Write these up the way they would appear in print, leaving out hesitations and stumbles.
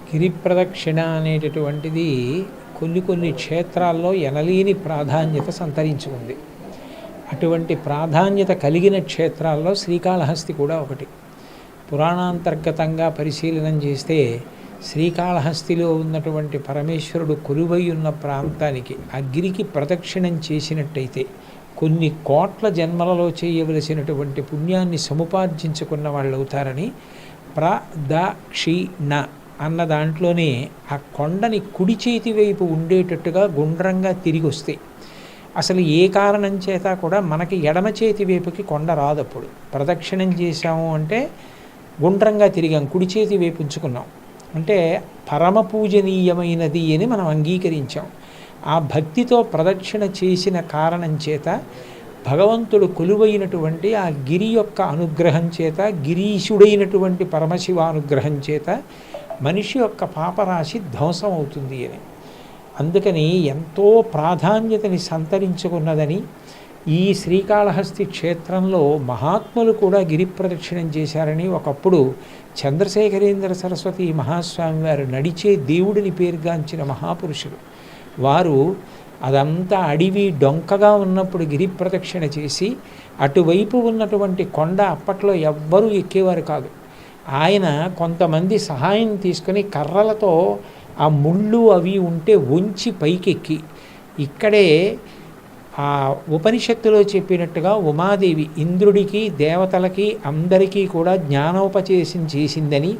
గిరి ప్రదక్షిణ అనేటటువంటిది కొన్ని క్షేత్రాల్లో ఎనలేని ప్రాధాన్యత సంతరించుకుంది. అటువంటి ప్రాధాన్యత కలిగిన క్షేత్రాల్లో శ్రీకాళహస్తి కూడా ఒకటి. పురాణాంతర్గతంగా పరిశీలనం చేస్తే శ్రీకాళహస్తిలో ఉన్నటువంటి పరమేశ్వరుడు కొలువై ఉన్న ప్రాంతానికి ఆ గిరికి ప్రదక్షిణం చేసినట్టయితే కొన్ని కోట్ల జన్మలలో చేయవలసినటువంటి పుణ్యాన్ని సముపార్జించుకున్న వాళ్ళు అవుతారని ప్రదక్షిణ అన్న దాంట్లోనే ఆ కొండని కుడి చేతి వైపు ఉండేటట్టుగా గుండ్రంగా తిరిగి వస్తాయి. అసలు ఏ కారణం చేత కూడా మనకి ఎడమ చేతి వైపుకి కొండ రాదు. అప్పుడు ప్రదక్షిణం చేశాము అంటే గుండ్రంగా తిరిగాం, కుడి చేతి వైపు ఉంచుకున్నాం అంటే పరమ పూజనీయమైనది అని మనం అంగీకరించాం. ఆ భక్తితో ప్రదక్షిణ చేసిన కారణం చేత భగవంతుడు కొలువైనటువంటి ఆ గిరి యొక్క అనుగ్రహం చేత, గిరీశుడైనటువంటి పరమశివ అనుగ్రహం చేత మనిషి యొక్క పాపరాశి ధ్వంసం అవుతుంది అని. అందుకని ఎంతో ప్రాధాన్యతని సంతరించుకున్నదని ఈ శ్రీకాళహస్తి క్షేత్రంలో మహాత్ములు కూడా గిరి ప్రదక్షిణం చేశారని ఒకప్పుడు చంద్రశేఖరేంద్ర సరస్వతి మహాస్వామి వారు నడిచే దేవుడిని పేరుగాంచిన మహాపురుషులు. వారు అదంతా అడవి డొంకగా ఉన్నప్పుడు గిరి ప్రదక్షిణ చేసి అటువైపు ఉన్నటువంటి కొండ అప్పట్లో ఎవ్వరూ ఎక్కేవారు కాదు. ఆయన కొంతమంది సహాయం తీసుకొని కర్రలతో ఆ ముళ్ళు అవి ఉంటే వంచి పైకెక్కి ఇక్కడే ఆ ఉపనిషత్తులో చెప్పినట్టుగా ఉమాదేవి ఇంద్రుడికి దేవతలకి అందరికీ కూడా జ్ఞానోపదేశం చేసిందని,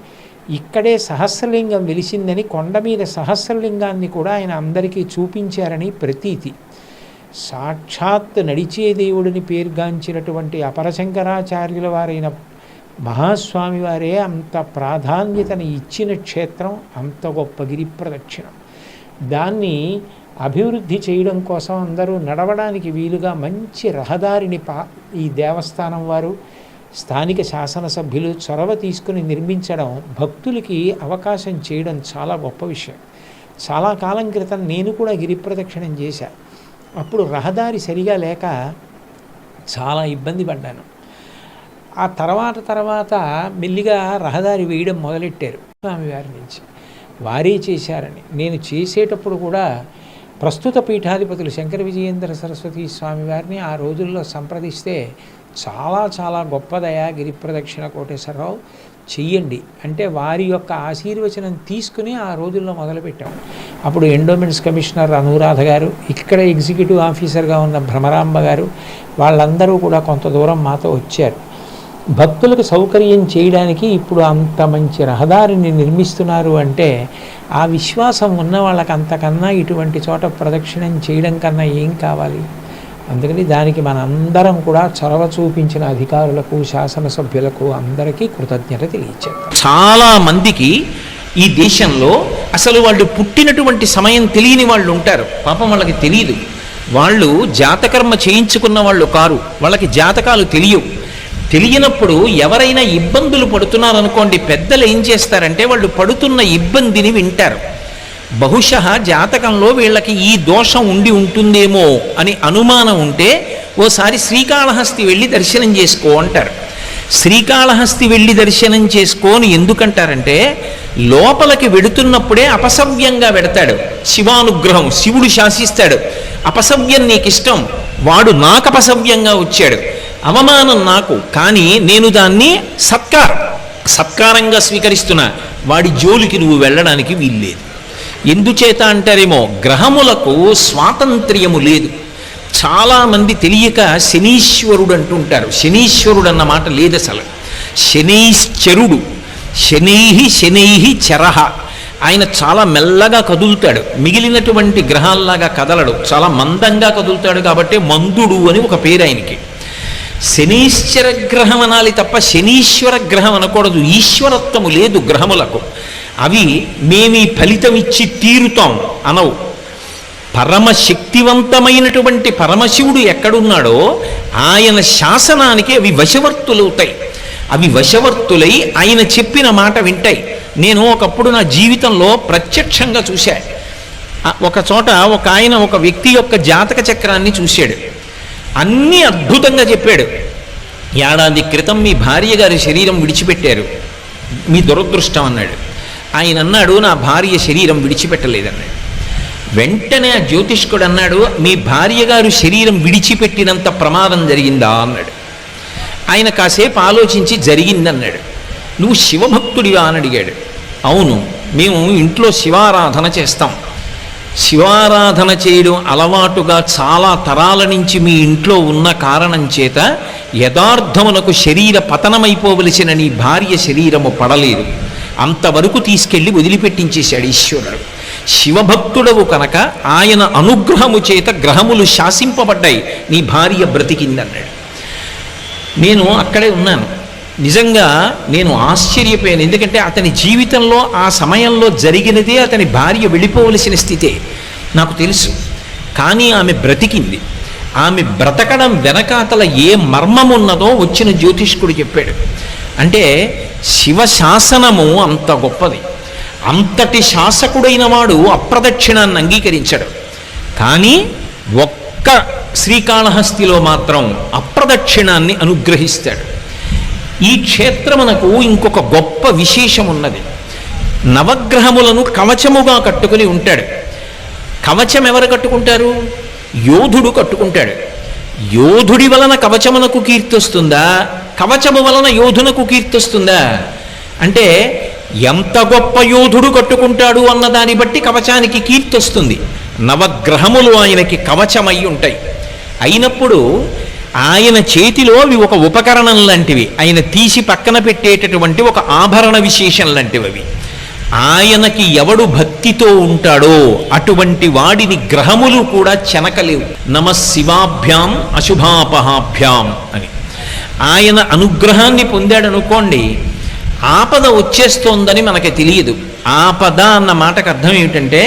ఇక్కడే సహస్రలింగం వెలిసిందని కొండ మీద సహస్రలింగాన్ని కూడా ఆయన అందరికీ చూపించారని ప్రతీతి. సాక్షాత్ నడిచే దేవుడిని పేరుగాంచినటువంటి అపరశంకరాచార్యుల వారైన మహాస్వామి వారే అంత ప్రాధాన్యతను ఇచ్చిన క్షేత్రం, అంత గొప్ప గిరి ప్రదక్షిణం. దాన్ని అభివృద్ధి చేయడం కోసం అందరూ నడవడానికి వీలుగా మంచి రహదారిని ఈ దేవస్థానం వారు, స్థానిక శాసనసభ్యులు చొరవ తీసుకుని నిర్మించడం, భక్తులకి అవకాశం చేయడం చాలా గొప్ప విషయం. చాలా కాలం క్రితం నేను కూడా గిరి ప్రదక్షిణం చేశాను. అప్పుడు రహదారి సరిగా లేక చాలా ఇబ్బంది పడ్డాను. ఆ తర్వాత మెల్లిగా రహదారి వేయడం మొదలెట్టారు స్వామివారి నుంచి. వారే చేశారని నేను చేసేటప్పుడు కూడా ప్రస్తుత పీఠాధిపతులు శంకర విజయేంద్ర సరస్వతి స్వామివారిని ఆ రోజుల్లో సంప్రదిస్తే చాలా గొప్పదయా గిరి ప్రదక్షిణ కోటేశ్వరరావు చెయ్యండి అంటే వారి యొక్క ఆశీర్వచనం తీసుకుని ఆ రోజుల్లో మొదలుపెట్టాం. అప్పుడు ఎండోమెంట్స్ కమిషనర్ అనురాధ గారు, ఇక్కడ ఎగ్జిక్యూటివ్ ఆఫీసర్గా ఉన్న భ్రమరాంబ గారు, వాళ్ళందరూ కూడా కొంత దూరం మాతో వచ్చారు. భక్తులకు సౌకర్యం చేయడానికి ఇప్పుడు అంత మంచి రహదారిని నిర్మిస్తున్నారు అంటే ఆ విశ్వాసం ఉన్న వాళ్ళకి అంతకన్నా ఇటువంటి చోట ప్రదక్షిణం చేయడం కన్నా ఏం కావాలి? అందుకని దానికి మనందరం కూడా చొరవ చూపించిన అధికారులకు, శాసనసభ్యులకు అందరికీ కృతజ్ఞత తెలియచేద్దాం. చాలా మందికి ఈ దేశంలో అసలు వాళ్ళు పుట్టినటువంటి సమయం తెలియని వాళ్ళు ఉంటారు. పాపం వాళ్ళకి తెలియదు. వాళ్ళు జాతకర్మ చేయించుకున్న వాళ్ళు కారు, వాళ్ళకి జాతకాలు తెలియనప్పుడు ఎవరైనా ఇబ్బందులు పడుతున్నారనుకోండి, పెద్దలు ఏం చేస్తారంటే వాళ్ళు పడుతున్న ఇబ్బందిని వింటారు. బహుశः జాతకంలో వీళ్ళకి ఈ దోషం ఉండి ఉంటుందేమో అని అనుమానం ఉంటే ఓసారి శ్రీకాళహస్తి వెళ్ళి దర్శనం చేసుకో అంటారు. శ్రీకాళహస్తి వెళ్ళి దర్శనం చేసుకోని ఎందుకంటారంటే లోపలికి వెడుతున్నప్పుడే అపసవ్యంగా వెడతాడు. శివానుగ్రహం, శివుడు శాసిస్తాడు. అపసవ్యం నీకు ఇష్టం, వాడు నాకు అపసవ్యంగా వచ్చాడు, అవమానం నాకు, కానీ నేను దాన్ని సత్కారంగా స్వీకరిస్తున్నా, వాడి జోలికి నువ్వు వెళ్ళడానికి వీల్లేదు. ఎందుచేత అంటారేమో, గ్రహములకు స్వాతంత్ర్యము లేదు. చాలామంది తెలియక శనీశ్వరుడు అంటుంటారు. శనీశ్వరుడు అన్న మాట లేదు అసలు. శనైశ్చరుడు, శనైహి చరహ. ఆయన చాలా మెల్లగా కదులుతాడు, మిగిలినటువంటి గ్రహాల్లాగా కదలడు, చాలా మందంగా కదులుతాడు. కాబట్టి మందుడు అని ఒక పేరు ఆయనకి. శనీశ్వర గ్రహం అనాలి తప్ప శనీశ్వర గ్రహం అనకూడదు. ఈశ్వరత్వము లేదు గ్రహములకు. అవి మేమీ ఫలితం ఇచ్చి తీరుతాం అనవు. పరమశక్తివంతమైనటువంటి పరమశివుడు ఎక్కడున్నాడో ఆయన శాసనానికి అవి వశవర్తులవుతాయి. అవి వశవర్తులై ఆయన చెప్పిన మాట వింటాయి. నేను ఒకప్పుడు నా జీవితంలో ప్రత్యక్షంగా చూశా. ఒక చోట ఒక ఆయన ఒక వ్యక్తి యొక్క జాతక చక్రాన్ని చూశాడు. అన్నీ అద్భుతంగా చెప్పాడు. ఏడాది క్రితం మీ భార్య గారి శరీరం విడిచిపెట్టారు, మీ దురదృష్టం అన్నాడు. ఆయన అన్నాడు, నా భార్య శరీరం విడిచిపెట్టలేదన్నాడు. వెంటనే ఆ జ్యోతిష్కుడు అన్నాడు, మీ భార్య గారు శరీరం విడిచిపెట్టినంత ప్రమాదం జరిగిందా అన్నాడు. ఆయన కాసేపు ఆలోచించి జరిగిందన్నాడు. నువ్వు శివభక్తుడివా అని అడిగాడు. అవును, మేము ఇంట్లో శివారాధన చేస్తాం. శివారాధన చేయడం అలవాటుగా చాలా తరాల నుంచి మీ ఇంట్లో ఉన్న కారణం చేత యథార్థమునకు శరీర పతనమైపోవలసిన నీ భార్య శరీరము పడలేదు, అంతవరకు తీసుకెళ్ళి వదిలిపెట్టించేశాడు ఈశ్వరుడు. శివభక్తుడవు కనుక ఆయన అనుగ్రహము చేత గ్రహములు శాసింపబడ్డాయి, నీ భార్య బ్రతికిందన్నాడు. నేను అక్కడే ఉన్నాను. నిజంగా నేను ఆశ్చర్యపోయాను. ఎందుకంటే అతని జీవితంలో ఆ సమయంలో జరిగినదే అతని భార్య వెళ్ళిపోవలసిన స్థితే నాకు తెలుసు. కానీ ఆమె బ్రతికింది. ఆమె బ్రతకడం వెనకాతల ఏ మర్మం ఉన్నదో వచ్చిన జ్యోతిష్కుడు చెప్పాడు. అంటే శివశాసనము అంత గొప్పది. అంతటి శాసకుడైన వాడు అప్రదక్షిణాన్ని అంగీకరించాడు. కానీ ఒక్క శ్రీకాళహస్తిలో మాత్రం అప్రదక్షిణాన్ని అనుగ్రహిస్తాడు. ఈ క్షేత్రమునకు ఇంకొక గొప్ప విశేషం ఉన్నది. నవగ్రహములను కవచముగా కట్టుకుని ఉంటాడు. కవచం ఎవరు కట్టుకుంటారు? యోధుడు కట్టుకుంటాడు. యోధుడి వలన కవచమునకు కీర్తి వస్తుందా, కవచము వలన యోధునకు కీర్తి వస్తుందా? అంటే ఎంత గొప్ప యోధుడు కట్టుకుంటాడు అన్న దాన్ని బట్టి కవచానికి కీర్తి వస్తుంది. నవగ్రహములు ఆయనకి కవచమై ఉంటాయి. అయినప్పుడు ఆయన చేతిలో అవి ఒక ఉపకరణం లాంటివి, ఆయన తీసి పక్కన పెట్టేటటువంటి ఒక ఆభరణ విశేషం లాంటివి అవి. ఆయనకి ఎవడు భక్తితో ఉంటాడో అటువంటి వాడిని గ్రహములు కూడా చెనకలేవు. నమః శివాభ్యాం అశుభాపహాభ్యాం అని ఆయన అనుగ్రహాన్ని పొందాడనుకోండి, ఆపద వచ్చేస్తోందని మనకి తెలియదు. ఆపద అన్న మాటకు అర్థం ఏమిటంటే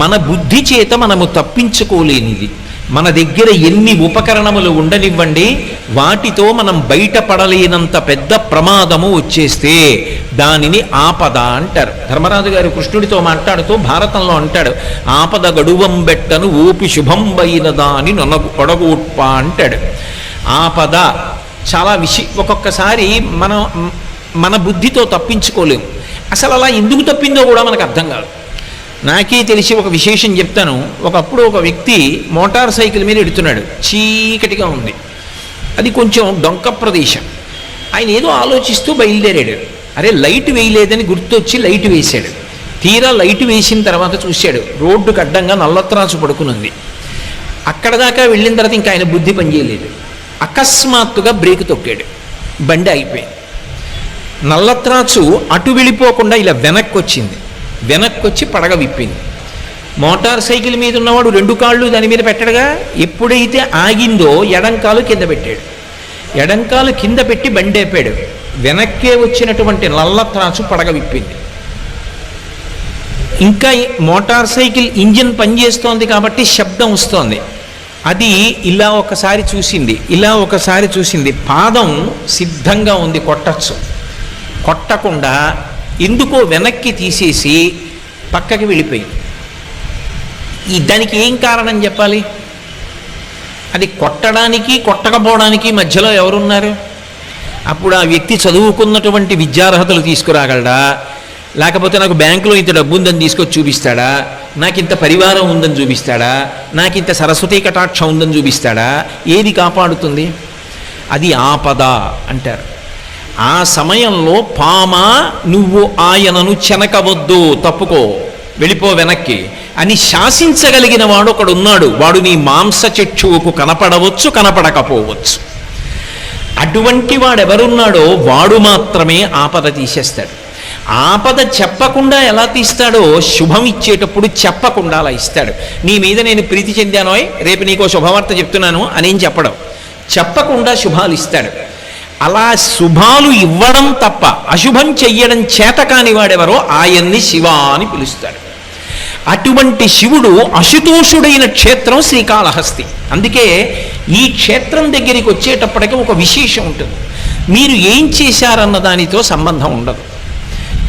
మన బుద్ధి చేత మనము తప్పించుకోలేనిది. మన దగ్గర ఎన్ని ఉపకరణములు ఉండనివ్వండి, వాటితో మనం బయటపడలేనంత పెద్ద ప్రమాదము వచ్చేస్తే దానిని ఆపద అంటారు. ధర్మరాజు గారు కృష్ణుడితో మాట్లాడుతూ భారతంలో అంటాడు, ఆపద గడువం బెట్టను ఓపి శుభంబైనదా అని ఒడగొట్ప అంటాడు. ఆపద చాలా ఒక్కొక్కసారి మన బుద్ధితో తప్పించుకోలేము. అసలు అలా ఎందుకు తప్పిందో కూడా మనకు అర్థం కాదు. నాకే తెలిసి ఒక విశేషం చెప్తాను. ఒకప్పుడు ఒక వ్యక్తి మోటార్ సైకిల్ మీద ఎడుతున్నాడు. చీకటిగా ఉంది, అది కొంచెం డొంక ప్రదేశం. ఆయన ఏదో ఆలోచిస్తూ బయలుదేరాడు. అరే లైట్ వేయలేదని గుర్తొచ్చి లైట్ వేశాడు. తీరా లైట్ వేసిన తర్వాత చూశాడు, రోడ్డుకు అడ్డంగా నల్లత్రాసు పడుకునుంది. అక్కడ దాకా వెళ్ళిన తర్వాత ఇంకా ఆయన బుద్ధి పనిచేయలేదు. అకస్మాత్తుగా బ్రేక్ తొక్కాడు, బండి అయిపోయింది. నల్లత్రాసు అటు వెళ్ళిపోకుండా ఇలా వెనక్కి వచ్చింది. వెనక్కి వచ్చి పడగ విప్పింది. మోటార్ సైకిల్ మీద ఉన్నవాడు రెండు కాళ్ళు దాని మీద పెట్టడుగా, ఎప్పుడైతే ఆగిందో ఎడంకాలు కింద పెట్టాడు. ఎడంకాలు కింద పెట్టి బండి ఆపాడు. వెనక్కే వచ్చినటువంటి నల్లత్రాసు పడగ విప్పింది. ఇంకా మోటార్ సైకిల్ ఇంజిన్ పనిచేస్తోంది కాబట్టి శబ్దం వస్తోంది. అది ఇలా ఒకసారి చూసింది, ఇలా ఒకసారి చూసింది. పాదం సిద్ధంగా ఉంది, కొట్టచ్చు. కొట్టకుండా ఎందుకో వెనక్కి తీసేసి పక్కకి వెళ్ళిపోయింది. దానికి ఏం కారణం చెప్పాలి? అది కొట్టడానికి కొట్టకపోవడానికి మధ్యలో ఎవరున్నారు? అప్పుడు ఆ వ్యక్తి చదువుకున్నటువంటి విద్యార్హతలు తీసుకురాగలడా, లేకపోతే నాకు బ్యాంకులో ఇంత డబ్బు ఉందని తీసుకొచ్చి చూపిస్తాడా, నాకు ఇంత పరివారం ఉందని చూపిస్తాడా, నాకు ఇంత సరస్వతీ కటాక్షం ఉందని చూపిస్తాడా? ఏది కాపాడుతుంది? అది ఆపద అంటారు. ఆ సమయంలో పామా నువ్వు ఆయనను చెనకవద్దు, తప్పుకో, వెళ్ళిపో వెనక్కి అని శాసించగలిగిన వాడు ఒకడున్నాడు. వాడు నీ మాంసచక్షువుకు కనపడవచ్చు, కనపడకపోవచ్చు. అటువంటి వాడెవరున్నాడో వాడు మాత్రమే ఆపద తీసేస్తాడు. ఆపద చెప్పకుండా ఎలా తీస్తాడో శుభం ఇచ్చేటప్పుడు చెప్పకుండా అలా ఇస్తాడు. నీ మీద నేను ప్రీతి చెందానోయ్, రేపు నీకో శుభవార్త చెప్తున్నాను అనేం చెప్పడం, చెప్పకుండా శుభాలు ఇస్తాడు. అలా శుభాలు ఇవ్వడం తప్ప అశుభం చెయ్యడం చేత కాని వాడెవరో ఆయన్ని శివ అని పిలుస్తాడు. అటువంటి శివుడు అశుతోషుడైన క్షేత్రం శ్రీకాళహస్తి. అందుకే ఈ క్షేత్రం దగ్గరికి వచ్చేటప్పటికి ఒక విశేషం ఉంటుంది. మీరు ఏం చేశారన్న దానితో సంబంధం ఉండదు.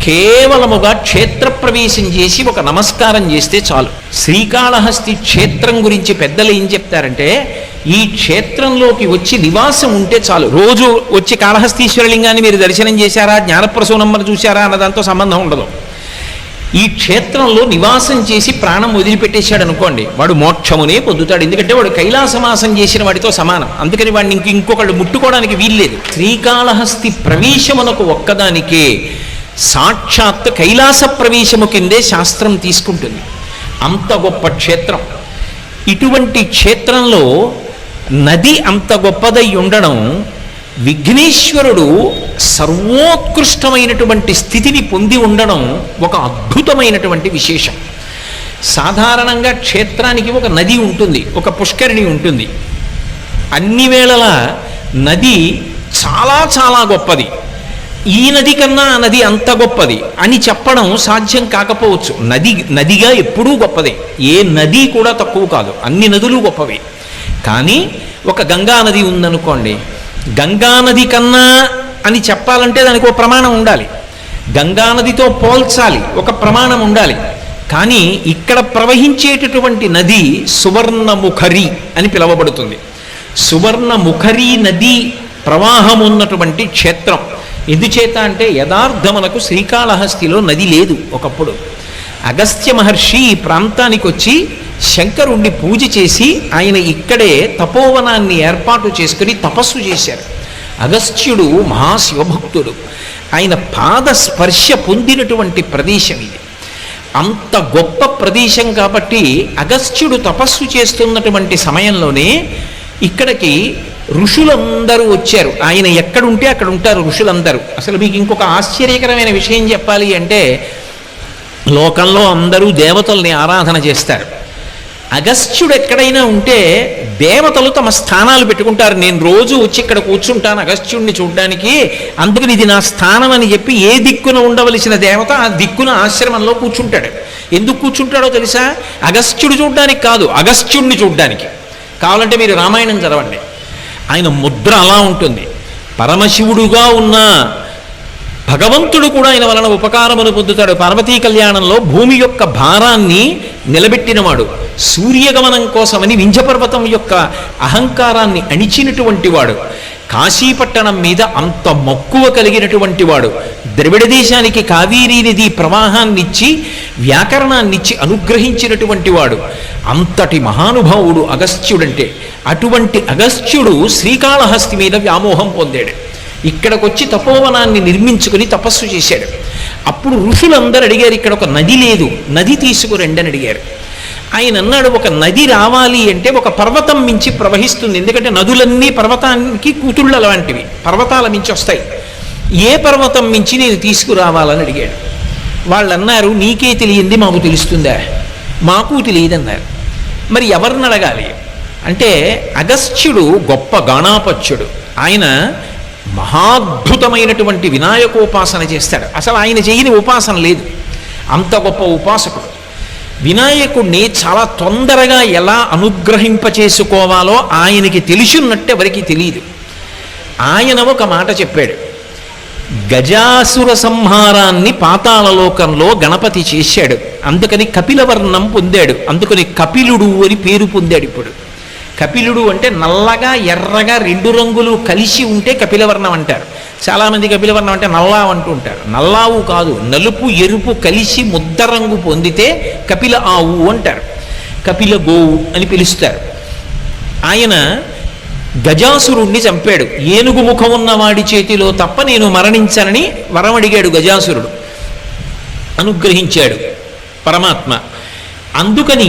కేవలముగా క్షేత్రప్రవేశం చేసి ఒక నమస్కారం చేస్తే చాలు. శ్రీకాళహస్తి క్షేత్రం గురించి పెద్దలు ఏం చెప్తారంటే, ఈ క్షేత్రంలోకి వచ్చి నివాసం ఉంటే చాలు. రోజు వచ్చి కాళహస్తీశ్వరలింగాన్ని మీరు దర్శనం చేశారా, జ్ఞానప్రసూనమ్మను చూశారా అన్నదాంతో సంబంధం ఉండదు. ఈ క్షేత్రంలో నివాసం చేసి ప్రాణం వదిలిపెట్టేశాడు అనుకోండి, వాడు మోక్షమునే పొందుతాడు. ఎందుకంటే వాడు కైలాసవాసం చేసిన వాడితో సమానం. అందుకని వాడిని ఇంకొకళ్ళు ముట్టుకోవడానికి వీల్లేదు. శ్రీకాళహస్తి ప్రవేశమునకు ఒక్కదానికే సాక్షాత్ కైలాస ప్రవేశము కిందే శాస్త్రం తీసుకుంటుంది. అంత గొప్ప క్షేత్రం. ఇటువంటి క్షేత్రంలో నది అంత గొప్పదై ఉండడం, విఘ్నేశ్వరుడు సర్వోత్కృష్టమైనటువంటి స్థితిని పొంది ఉండడం ఒక అద్భుతమైనటువంటి విశేషం. సాధారణంగా క్షేత్రానికి ఒక నది ఉంటుంది, ఒక పుష్కరిణి ఉంటుంది. అన్ని వేళలా నది చాలా చాలా గొప్పది, ఈ నది కన్నా ఆ నది అంత గొప్పది అని చెప్పడం సాధ్యం కాకపోవచ్చు. నదిగా ఎప్పుడూ గొప్పదే, ఏ నది కూడా తక్కువ కాదు, అన్ని నదులు గొప్పవే. కానీ ఒక గంగా నది ఉందనుకోండి, గంగా నది కన్నా అని చెప్పాలంటే దానికి ఒక ప్రమాణం ఉండాలి, గంగా నదితో పోల్చాలి, ఒక ప్రమాణం ఉండాలి. కానీ ఇక్కడ ప్రవహించేటటువంటి నది సువర్ణముఖరి అని పిలువబడుతుంది. సువర్ణముఖరి నది ప్రవాహం ఉన్నటువంటి క్షేత్రం. ఎందుచేత అంటే యథార్థమునకు శ్రీకాళహస్తిలో నది లేదు. ఒకప్పుడు అగస్త్య మహర్షి ఈ ప్రాంతానికి వచ్చి శంకరుణ్ణి పూజ చేసి ఆయన ఇక్కడే తపోవనాన్ని ఏర్పాటు చేసుకుని తపస్సు చేశారు. అగస్త్యుడు మహాశివభక్తుడు, ఆయన పాద స్పర్శ పొందినటువంటి ప్రదేశం ఇది. అంత గొప్ప ప్రదేశం కాబట్టి అగస్త్యుడు తపస్సు చేస్తున్నటువంటి సమయంలోనే ఇక్కడికి ఋషులందరూ వచ్చారు. ఆయన ఎక్కడుంటే అక్కడ ఉంటారు ఋషులందరూ. అసలు మీకు ఇంకొక ఆశ్చర్యకరమైన విషయం చెప్పాలి అంటే, లోకంలో అందరూ దేవతల్ని ఆరాధన చేస్తారు. అగస్త్యుడు ఎక్కడైనా ఉంటే దేవతలు తమ స్థానాలు పెట్టుకుంటారు. నేను రోజు వచ్చి ఇక్కడ కూర్చుంటాను అగస్త్యుడిని చూడడానికి, అందుకని ఇది నా స్థానం అని చెప్పి ఏ దిక్కున ఉండవలసిన దేవత ఆ దిక్కున ఆశ్రమంలో కూర్చుంటాడు. ఎందుకు కూర్చుంటాడో తెలుసా? అగస్త్యుడు చూడడానికి కాదు, అగస్త్యుడిని చూడడానికి. కావాలంటే మీరు రామాయణం చదవండి, ఆయన ముద్ర అలా ఉంటుంది. పరమశివుడుగా ఉన్న భగవంతుడు కూడా ఆయన వలన ఉపకారమును పొందుతాడు. పార్వతీ కళ్యాణంలో భూమి యొక్క భారాన్ని నిలబెట్టినవాడు, సూర్యగమనం కోసమని వింధ్యపర్వతం యొక్క అహంకారాన్ని అణిచినటువంటి వాడు, కాశీపట్టణం మీద అంత మక్కువ కలిగినటువంటి వాడు, ద్రవిడ దేశానికి కావేరీ నది ప్రవాహాన్నిచ్చి వ్యాకరణాన్నిచ్చి అనుగ్రహించినటువంటి వాడు, అంతటి మహానుభావుడు అగస్త్యుడంటే. అటువంటి అగస్త్యుడు శ్రీకాళహస్తి మీద వ్యామోహం పొందాడు. ఇక్కడికొచ్చి తపోవనాన్ని నిర్మించుకుని తపస్సు చేశాడు. అప్పుడు ఋషులందరూ అడిగారు, ఇక్కడ ఒక నది లేదు, నది తీసుకురండి అని అడిగారు. ఆయన అన్నాడు, ఒక నది రావాలి అంటే ఒక పర్వతం మించి ప్రవహిస్తుంది. ఎందుకంటే నదులన్నీ పర్వతానికి కూతుళ్ళ లాంటివి, పర్వతాల మించి వస్తాయి. ఏ పర్వతం మించి నేను తీసుకురావాలని అడిగాడు. వాళ్ళు అన్నారు, నీకే తెలియంది మాకు తెలుస్తుందా? మాకు తెలియదన్నారు. మరి ఎవరిని అడగాలి అంటే, అగస్త్యుడు గొప్ప గాణాపత్యుడు. ఆయన మహాద్భుతమైనటువంటి వినాయకోపాసన చేస్తాడు. అసలు ఆయన చేయని ఉపాసన లేదు, అంత గొప్ప ఉపాసకుడు. వినాయకుడిని చాలా తొందరగా ఎలా అనుగ్రహింపచేసుకోవాలో ఆయనకి తెలిసినట్టు ఎవరికి తెలియదు. ఆయన ఒక మాట చెప్పాడు, గజాసుర సంహారాన్ని పాతాళలోకంలో గణపతి చేశాడు, అందుకని కపిలవర్ణం పొందాడు, అందుకని కపిలుడు అని పేరు పొందాడు. ఇప్పుడు కపిలుడు అంటే నల్లగా ఎర్రగా రెండు రంగులు కలిసి ఉంటే కపిలవర్ణం అంటారు. చాలామంది కపిలవర్ణం అంటే నల్లా అంటూ ఉంటారు. నల్లావు కాదు, నలుపు ఎరుపు కలిసి ముద్ద రంగు పొందితే కపిల ఆవు అంటారు, కపిల గోవు అని పిలుస్తారు. ఆయన గజాసురుణ్ణి చంపాడు. ఏనుగు ముఖం ఉన్న వాడి చేతిలో తప్ప నేను మరణించనని వరం అడిగాడు గజాసురుడు. అనుగ్రహించాడు పరమాత్మ. అందుకని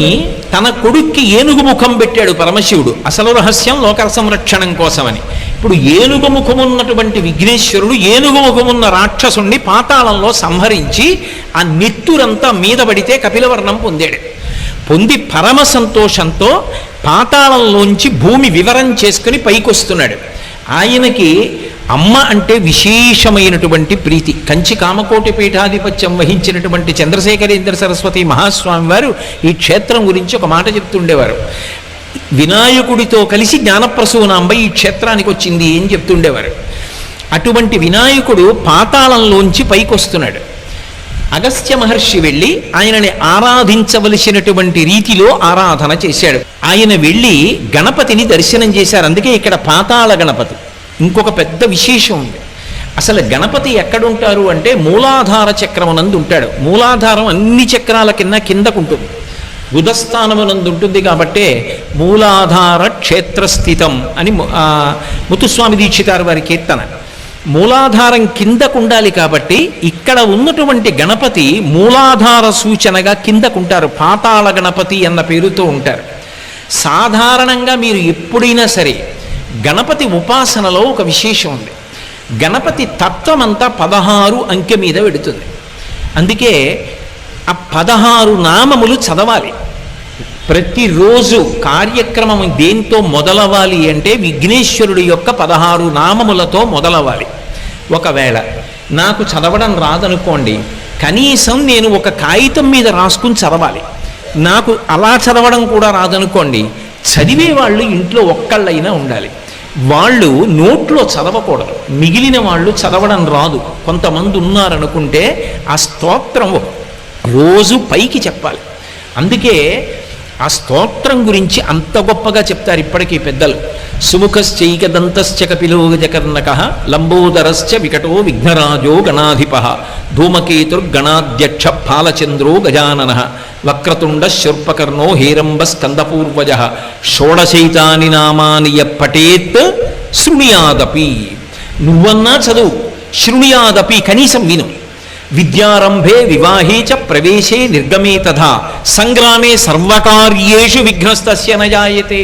తన కొడుక్కి ఏనుగు ముఖం పెట్టాడు పరమశివుడు. అసలు రహస్యం లోక సంరక్షణం కోసమని. ఇప్పుడు ఏనుగు ముఖమున్నటువంటి విఘ్నేశ్వరుడు ఏనుగు ముఖమున్న రాక్షసుణ్ణి పాతాళంలో సంహరించి ఆ నెత్తురంతా మీద పడితే కపిలవర్ణం పొందాడు. పొంది పరమ సంతోషంతో పాతాళంలోంచి భూమి వివరం చేసుకుని పైకొస్తున్నాడు. ఆయనకి అమ్మ అంటే విశేషమైనటువంటి ప్రీతి. కంచి కామకోటి పీఠాధిపత్యం వహించినటువంటి చంద్రశేఖరేంద్ర సరస్వతి మహాస్వామి వారు ఈ క్షేత్రం గురించి ఒక మాట చెప్తుండేవారు. వినాయకుడితో కలిసి జ్ఞానప్రసూనాంబ ఈ క్షేత్రానికి వచ్చింది అని చెప్తుండేవారు. అటువంటి వినాయకుడు పాతాళంలోంచి పైకొస్తున్నాడు. అగస్త్య మహర్షి వెళ్ళి ఆయనని ఆరాధించవలసినటువంటి రీతిలో ఆరాధన చేశాడు. ఆయన వెళ్ళి గణపతిని దర్శనం చేశారు. అందుకే ఇక్కడ పాతాళ గణపతి. ఇంకొక పెద్ద విశేషం ఉంది. అసలు గణపతి ఎక్కడుంటారు అంటే మూలాధార చక్రమునందు ఉంటాడు. మూలాధారం అన్ని చక్రాల కిందకుంటుంది, బుధస్థానమునందు ఉంటుంది. కాబట్టే మూలాధార క్షేత్రస్థితం అని ముత్తుస్వామి దీక్షితారు వారి కీర్తన. మూలాధారం కిందకు ఉండాలి కాబట్టి ఇక్కడ ఉన్నటువంటి గణపతి మూలాధార సూచనగా కిందకుంటారు. పాతాళ గణపతి అన్న పేరుతో ఉంటారు. సాధారణంగా మీరు ఎప్పుడైనా సరే గణపతి ఉపాసనలో ఒక విశేషం ఉంది. గణపతి తత్వమంతా 16 అంకె మీద వెడుతుంది. అందుకే ఆ 16 నామములు చదవాలి. ప్రతిరోజు కార్యక్రమం దేంతో మొదలవ్వాలి అంటే విఘ్నేశ్వరుడి యొక్క 16 నామములతో మొదలవ్వాలి. ఒకవేళ నాకు చదవడం రాదనుకోండి, కనీసం నేను ఒక కాగితం మీద రాసుకుని చదవాలి. నాకు అలా చదవడం కూడా రాదనుకోండి, చదివే వాళ్ళు ఇంట్లో ఒక్కళ్ళైనా ఉండాలి. వాళ్ళు నోట్లో చదవకూడదు, మిగిలిన వాళ్ళు చదవడం రాదు కొంతమంది ఉన్నారనుకుంటే ఆ స్తోత్రం రోజు పైకి చెప్పాలి. అందుకే ఆ స్తోత్రం గురించి అంత గొప్పగా చెప్తారు ఇప్పటికీ పెద్దలు. సుముఖశ్చైకదంతశ్చ కపిలో గజకర్ణకః లంబోదరశ్చ వికటో విఘ్నరాజో గణాధిప ధూమకేతుర్గణాధ్యక్ష ఫాలచంద్రో గజాననః వక్రతుండ శూర్పకర్ణో హేరంబ స్కందపూర్వజ షోడశైతాని నామాని పఠేత్ శృణుయాదపి. నువ్వన్నా చదువు, శృణుయాదపి కనీసం విను. విద్యారంభే వివాహే చ ప్రవేశే నిర్గమే తథా సంగ్రామే సర్వకార్యేషు విఘ్నస్తస్య న జాయతే.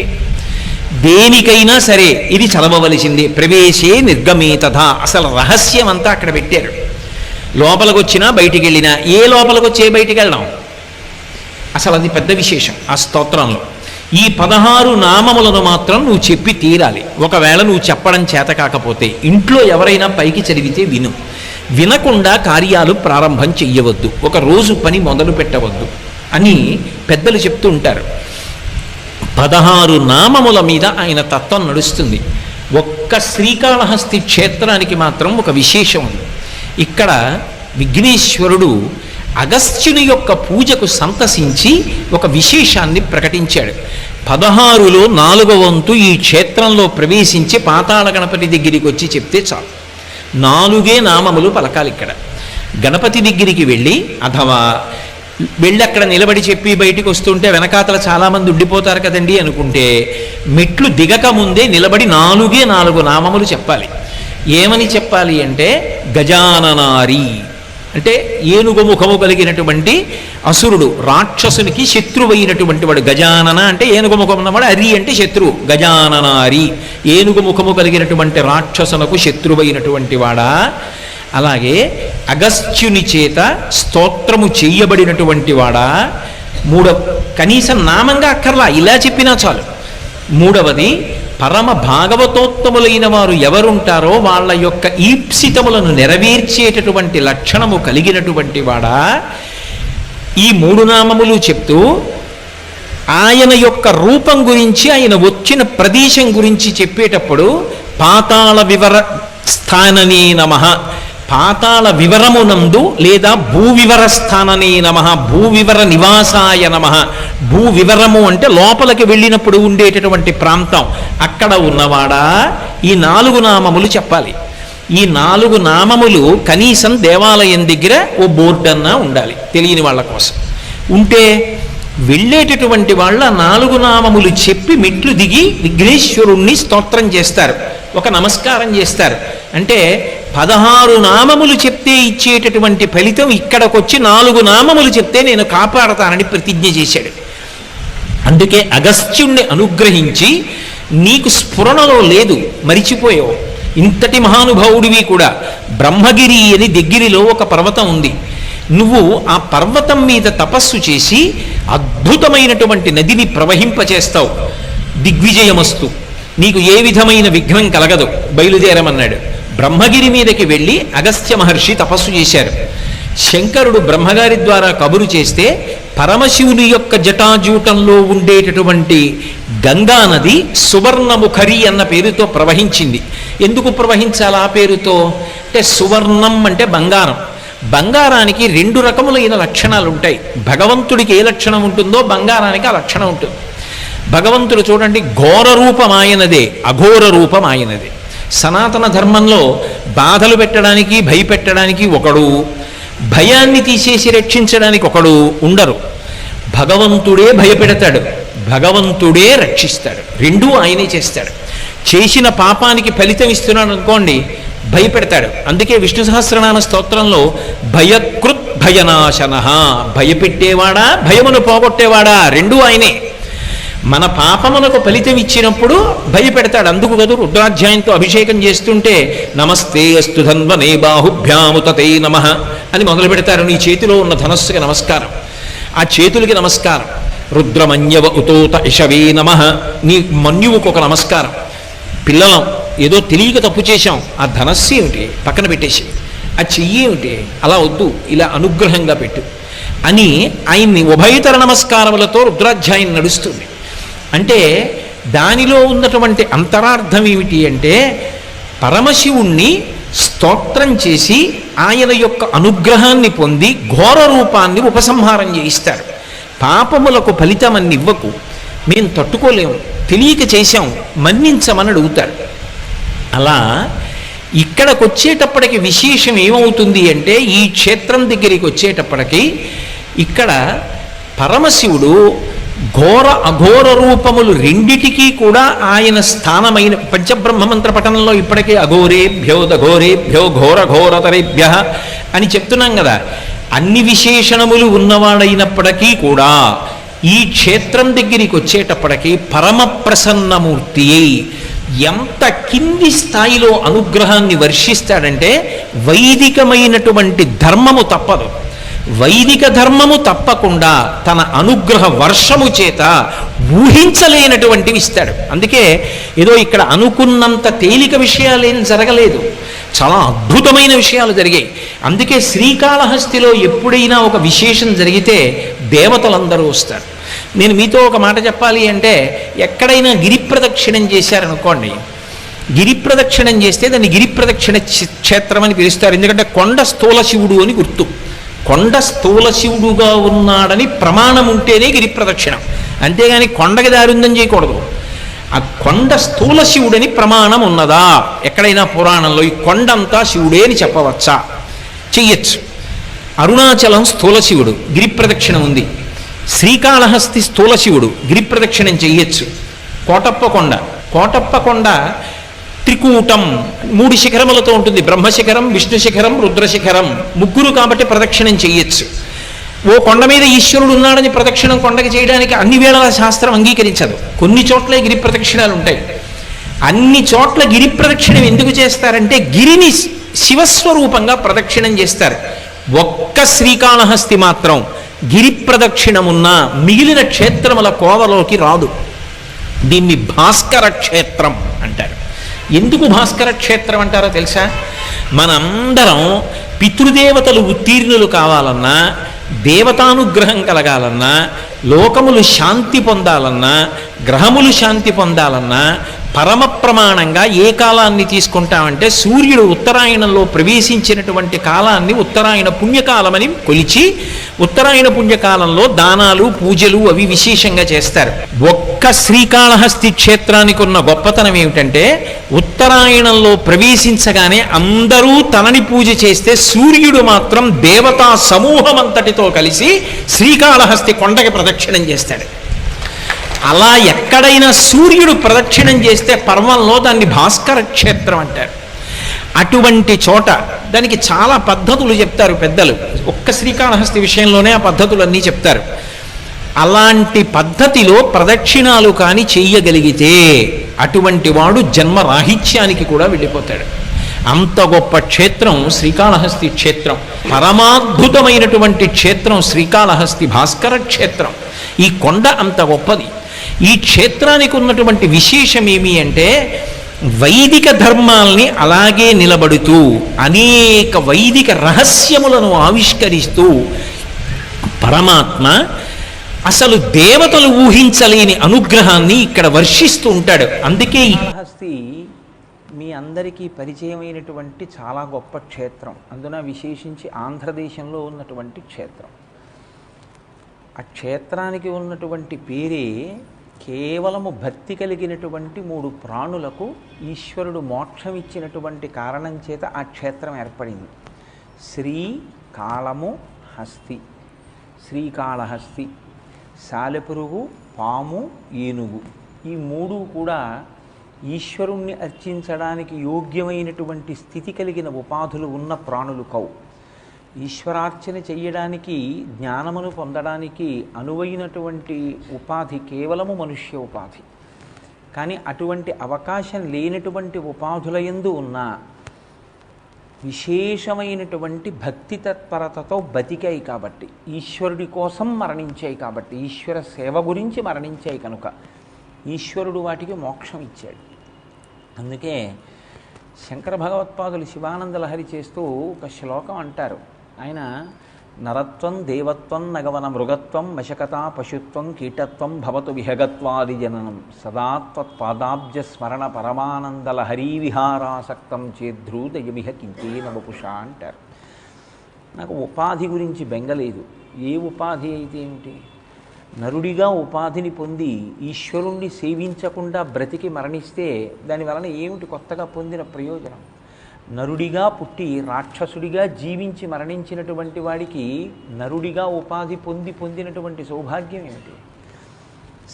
దేనికైనా సరే ఇది చదవవలసిందే. ప్రవేశే నిర్గమే తథా, అసలు రహస్యం అంతా అక్కడ పెట్టారు. లోపలికి వచ్చినా బయటికి వెళ్ళినా, ఏ లోపలికి వచ్చే బయటికి వెళ్ళాం, అసలు అది పెద్ద విశేషం ఆ స్తోత్రంలో. ఈ 16 నామములను మాత్రం నువ్వు చెప్పి తీరాలి. ఒకవేళ నువ్వు చెప్పడం చేత కాకపోతే ఇంట్లో ఎవరైనా పైకి చదివితే విను. వినకుండా కార్యాలు ప్రారంభం చెయ్యవద్దు, ఒక రోజు పని మొదలు పెట్టవద్దు అని పెద్దలు చెప్తూ ఉంటారు. 16 నామముల మీద ఆయన తత్వం నడుస్తుంది. ఒక్క శ్రీకాళహస్తి క్షేత్రానికి మాత్రం ఒక విశేషం ఉంది. ఇక్కడ విఘ్నేశ్వరుడు అగస్త్యుని యొక్క పూజకు సంతసించి ఒక విశేషాన్ని ప్రకటించాడు. 16లో 4వ వంతు ఈ క్షేత్రంలో ప్రవేశించి పాతాళ గణపతి దగ్గరికి వచ్చి చెప్తే చాలు. 4 నామములు పలకాలి. ఇక్కడ గణపతి దగ్గరికి వెళ్ళి అథవా వెళ్ళి అక్కడ నిలబడి చెప్పి బయటికి వస్తుంటే వెనకాతల చాలామంది ఉండిపోతారు కదండి అనుకుంటే, మెట్లు దిగక ముందే నిలబడి 4 నామములు చెప్పాలి. ఏమని చెప్పాలి అంటే గజాననారి అంటే ఏనుగు ముఖము కలిగినటువంటి అసురుడు, రాక్షసునికి శత్రువైనటువంటి వాడు. గజానన అంటే ఏనుగు ముఖం ఉన్నవాడు, అరి అంటే శత్రువు. గజాననారి ఏనుగు ముఖము కలిగినటువంటి రాక్షసునకు శత్రువైనటువంటి వాడా. అలాగే అగస్త్యుని చేత స్తోత్రము చెయ్యబడినటువంటి వాడా. కనీసం నామంగా అక్కర్లా, ఇలా చెప్పినా చాలు. 3వది పరమ భాగవతోత్తములైన వారు ఎవరుంటారో వాళ్ళ యొక్క ఈప్సితములను నెరవేర్చేటటువంటి లక్షణము కలిగినటువంటి వాడా. ఈ 3 నామములు చెప్తూ ఆయన యొక్క రూపం గురించి, ఆయన వచ్చిన ప్రదేశం గురించి చెప్పేటప్పుడు పాతాళ వివర స్థాననే నమః, పాతాళ వివరమునందు లేదా భూవివర స్థాననే నమః, భూవివర నివాసాయ నమః. భూవివరము అంటే లోపలికి వెళ్ళినప్పుడు ఉండేటటువంటి ప్రాంతం, అక్కడ ఉన్నవాడా. ఈ 4 నామములు చెప్పాలి. ఈ 4 నామములు కనీసం దేవాలయం దగ్గర ఓ బోర్డు అన్నా ఉండాలి తెలియని వాళ్ళ కోసం. ఉంటే వెళ్ళేటటువంటి వాళ్ళ 4 నామములు చెప్పి మెట్లు దిగి విఘ్నేశ్వరుణ్ణి స్తోత్రం చేస్తారు, ఒక నమస్కారం చేస్తారు. అంటే 16 నామములు చెప్తే ఇచ్చేటటువంటి ఫలితం ఇక్కడికొచ్చి 4 నామములు చెప్తే నేను కాపాడతానని ప్రతిజ్ఞ చేశాడు. అందుకే అగస్త్యుణ్ణి అనుగ్రహించి నీకు స్ఫురణలో లేదు, మరిచిపోయావు. ఇంతటి మహానుభావుడివి కూడా. బ్రహ్మగిరి అని దగ్గరిలో ఒక పర్వతం ఉంది. నువ్వు ఆ పర్వతం మీద తపస్సు చేసి అద్భుతమైనటువంటి నదిని ప్రవహింపచేస్తావు. దిగ్విజయమస్తు, నీకు ఏ విధమైన విఘ్నం కలగదు, బయలుదేరమన్నాడు. బ్రహ్మగిరి మీదకి వెళ్ళి అగస్త్య మహర్షి తపస్సు చేశారు. శంకరుడు బ్రహ్మగారి ద్వారా కబురు చేస్తే పరమశివుని యొక్క జటాజూటంలో ఉండేటటువంటి గంగా నది సువర్ణముఖరి అన్న పేరుతో ప్రవహించింది. ఎందుకు ప్రవహించాలి ఆ పేరుతో అంటే, సువర్ణం అంటే బంగారం. బంగారానికి 2 రకములైన లక్షణాలు ఉంటాయి. భగవంతుడికి ఏ లక్షణం ఉంటుందో బంగారానికి ఆ లక్షణం ఉంటుంది. భగవంతుడు చూడండి, ఘోర రూపం ఆయనదే, అఘోర రూపం ఆయనదే. సనాతన ధర్మంలో బాధలు పెట్టడానికి భయపెట్టడానికి ఒకడు, భయాన్ని తీసేసి రక్షించడానికి ఒకడు ఉండరు. భగవంతుడే భయపెడతాడు, భగవంతుడే రక్షిస్తాడు. రెండూ ఆయనే చేస్తాడు. చేసిన పాపానికి ఫలితం ఇస్తున్నాడు అనుకోండి, భయపెడతాడు. అందుకే విష్ణు సహస్రనామ స్తోత్రంలో భయకృత్ భయనాశన, భయపెట్టేవాడా భయమును పోగొట్టేవాడా రెండూ ఆయనే. మన పాపమునకు ఫలితం ఇచ్చినప్పుడు భయపెడతాడు. అందుకు కదా రుద్రాధ్యాయంతో అభిషేకం చేస్తుంటే నమస్తే అస్తు ధన్వనే బాహుభ్యాముతతే నమః అని మొదలు పెడతారు. నీ చేతిలో ఉన్న ధనస్సుకి నమస్కారం, ఆ చేతులకి నమస్కారం. రుద్రమన్యవ ఉతోత ఇషవే నమః, నీ మన్యువుకు ఒక నమస్కారం. పిల్లలం ఏదో తెలియక తప్పు చేశాం, ఆ ధనస్సు ఏమిటి పక్కన పెట్టేసి, ఆ చెయ్యి ఏమిటి అలా వద్దు, ఇలా అనుగ్రహంగా పెట్టు అని ఆయన్ని ఉభయతర నమస్కారములతో రుద్రాధ్యాయం నడుస్తుంది. అంటే దానిలో ఉన్నటువంటి అంతరార్థం ఏమిటి అంటే, పరమశివుణ్ణి స్తోత్రం చేసి ఆయన యొక్క అనుగ్రహాన్ని పొంది ఘోర రూపాన్ని ఉపసంహారం చేయిస్తారు. పాపములకు ఫలితమని ఇవ్వకు, మేము తట్టుకోలేము, తెలియక చేశాం, మన్నించమని అడుగుతారు. అలా ఇక్కడికి వచ్చేటప్పటికి విశేషం ఏమవుతుంది అంటే, ఈ క్షేత్రం దగ్గరికి వచ్చేటప్పటికి ఇక్కడ పరమశివుడు ఘోర అఘోర రూపములు రెండిటికీ కూడా ఆయన స్థానమైన పంచబ్రహ్మమంత్ర పఠనంలో ఇప్పటికే అఘోరేభ్యో దఘోరేభ్యో ఘోర ఘోరతరేభ్య అని చెప్తున్నాం కదా. అన్ని విశేషణములు ఉన్నవాడైనప్పటికీ కూడా ఈ క్షేత్రం దగ్గరికి వచ్చేటప్పటికి పరమ ప్రసన్నమూర్తి ఎంత కింది స్థాయిలో అనుగ్రహాన్ని వర్షిస్తాడంటే, వైదికమైనటువంటి ధర్మము తప్పదు, వైదిక ధర్మము తప్పకుండా తన అనుగ్రహ వర్షము చేత ఊహించలేనటువంటివి ఇస్తాడు. అందుకే ఏదో ఇక్కడ అనుకున్నంత తేలిక విషయాలేం జరగలేదు, చాలా అద్భుతమైన విషయాలు జరిగాయి. అందుకే శ్రీకాళహస్తిలో ఎప్పుడైనా ఒక విశేషం జరిగితే దేవతలందరూ వస్తారు. నేను మీతో ఒక మాట చెప్పాలి అంటే, ఎక్కడైనా గిరి ప్రదక్షిణం చేశారనుకోండి, గిరి ప్రదక్షిణం చేస్తే దాన్ని గిరి ప్రదక్షిణ క్షేత్రం అని పిలుస్తారు. ఎందుకంటే కొండ స్థూల శివుడు అని గుర్తు. కొండ స్థూల శివుడుగా ఉన్నాడని ప్రమాణం ఉంటేనే గిరి ప్రదక్షిణం, అంతేగాని కొండకి దారుందని చేయకూడదు. ఆ కొండ స్థూల శివుడని ప్రమాణం ఉన్నదా ఎక్కడైనా పురాణంలో? ఈ కొండంతా శివుడే అని చెప్పవచ్చా? చెయ్యొచ్చు. అరుణాచలం స్థూల శివుడు, గిరి ప్రదక్షిణం ఉంది. శ్రీకాళహస్తి స్థూల శివుడు, గిరి ప్రదక్షిణం చెయ్యొచ్చు. కోటప్పకొండ త్రికూటం 3 శిఖరములతో ఉంటుంది. బ్రహ్మశిఖరం, విష్ణు శిఖరం, రుద్రశిఖరం, ముగ్గురు కాబట్టి ప్రదక్షిణం చెయ్యొచ్చు. ఓ కొండ మీద ఈశ్వరుడు ఉన్నాడని ప్రదక్షిణం కొండకి చేయడానికి అన్ని వేళల శాస్త్రం అంగీకరించదు. కొన్ని చోట్ల గిరి ప్రదక్షిణాలు ఉంటాయి. అన్ని చోట్ల గిరి ప్రదక్షిణం ఎందుకు చేస్తారంటే, గిరిని శివస్వరూపంగా ప్రదక్షిణం చేస్తారు. ఒక్క శ్రీకాళహస్తి మాత్రం గిరి ప్రదక్షిణమున్న మిగిలిన క్షేత్రముల కోవలోకి రాదు. దీన్ని భాస్కర క్షేత్రం అంటారు. ఎందుకు భాస్కర క్షేత్రం అంటారో తెలుసా? మనందరం పితృదేవతలు ఉత్తీర్ణులు కావాలన్నా, దేవతానుగ్రహం కలగాలన్నా, లోకములు శాంతి పొందాలన్నా, గ్రహములు శాంతి పొందాలన్నా పరమ ప్రమాణంగా ఏ కాలాన్ని తీసుకుంటామంటే, సూర్యుడు ఉత్తరాయణంలో ప్రవేశించినటువంటి కాలాన్ని ఉత్తరాయణ పుణ్యకాలమని కొలిచి, ఉత్తరాయణ పుణ్యకాలంలో దానాలు పూజలు అవి విశేషంగా చేస్తారు. ఒక్క శ్రీకాళహస్తి క్షేత్రానికి ఉన్న గొప్పతనం ఏమిటంటే, ఉత్తరాయణంలో ప్రవేశించగానే అందరూ తనని పూజ చేస్తే, సూర్యుడు మాత్రం దేవతా సమూహం అంతటితో కలిసి శ్రీకాళహస్తి కొండకి ప్రదక్షిణం చేస్తాడు. అలా ఎక్కడైనా సూర్యుడు ప్రదక్షిణం చేస్తే పర్వంలో దాన్ని భాస్కర క్షేత్రం అంటారు. అటువంటి చోట దానికి చాలా పద్ధతులు చెప్తారు పెద్దలు. ఒక్క శ్రీకాళహస్తి విషయంలోనే ఆ పద్ధతులన్నీ చెప్తారు. అలాంటి పద్ధతిలో ప్రదక్షిణాలు కానీ చెయ్యగలిగితే అటువంటి వాడు జన్మరాహిత్యానికి కూడా వెళ్ళిపోతాడు. అంత గొప్ప క్షేత్రం శ్రీకాళహస్తి క్షేత్రం. పరమాద్భుతమైనటువంటి క్షేత్రం శ్రీకాళహస్తి భాస్కర క్షేత్రం. ఈ కొండ అంత గొప్పది. ఈ క్షేత్రానికి ఉన్నటువంటి విశేషం ఏమి అంటే, వైదిక ధర్మాల్ని అలాగే నిలబడుతూ అనేక వైదిక రహస్యములను ఆవిష్కరిస్తూ పరమాత్మ అసలు దేవతలు ఊహించలేని అనుగ్రహాన్ని ఇక్కడ వర్షిస్తూ ఉంటాడు. అందుకే శ్రీకాళహస్తి మీ అందరికీ పరిచయమైనటువంటి చాలా గొప్ప క్షేత్రం. అందున విశేషించి ఆంధ్రదేశంలో ఉన్నటువంటి క్షేత్రం. ఆ క్షేత్రానికి ఉన్నటువంటి పేరే కేవలము భక్తి కలిగినటువంటి 3 ప్రాణులకు ఈశ్వరుడు మోక్షం ఇచ్చినటువంటి కారణం చేత ఆ క్షేత్రం ఏర్పడింది. శ్రీ కాళము హస్తి, శ్రీకాళహస్తి, సాలెపురుగు, పాము, ఏనుగు, ఈ 3 కూడా ఈశ్వరుణ్ణి అర్చించడానికి యోగ్యమైనటువంటి స్థితి కలిగిన ఉపాధులు ఉన్న ప్రాణులు కవు. ఈశ్వరార్చన చెయ్యడానికి, జ్ఞానమును పొందడానికి అనువైనటువంటి ఉపాధి కేవలము మనుష్య ఉపాధి. కానీ అటువంటి అవకాశం లేనటువంటి ఉపాధుల యందు ఉన్న విశేషమైనటువంటి భక్తి తత్పరతతో బతికాయి కాబట్టి, ఈశ్వరుడి కోసం మరణించాయి కాబట్టి, ఈశ్వర సేవ గురించి మరణించాయి కనుక ఈశ్వరుడు వాటికి మోక్షం ఇచ్చాడు. అందుకే శంకర భగవత్పాదులు శివానంద లహరి చేస్తూ ఒక శ్లోకం అంటారు. ఆయన నరత్వం దేవత్వం నగవన మృగత్వం వశకతా పశుత్వం కీటత్వం భవతు విహగత్వాది జననం సదాత్వత్పాదాబ్జ స్మరణ పరమానందలహరీ విహారాసక్తం చేద్రూదయమిహ కించేన వపుష అంటారు. నాకు ఉపాధి గురించి బెంగలేదు. ఏ ఉపాధి అయితే ఏమిటి? నరుడిగా ఉపాధిని పొంది ఈశ్వరుణ్ణి సేవించకుండా బ్రతికి మరణిస్తే దానివలన ఏమిటి కొత్తగా పొందిన ప్రయోజనం? నరుడిగా పుట్టి రాక్షసుడిగా జీవించి మరణించినటువంటి వాడికి నరుడిగా ఉపాధి పొందినటువంటి సౌభాగ్యం ఏమిటి?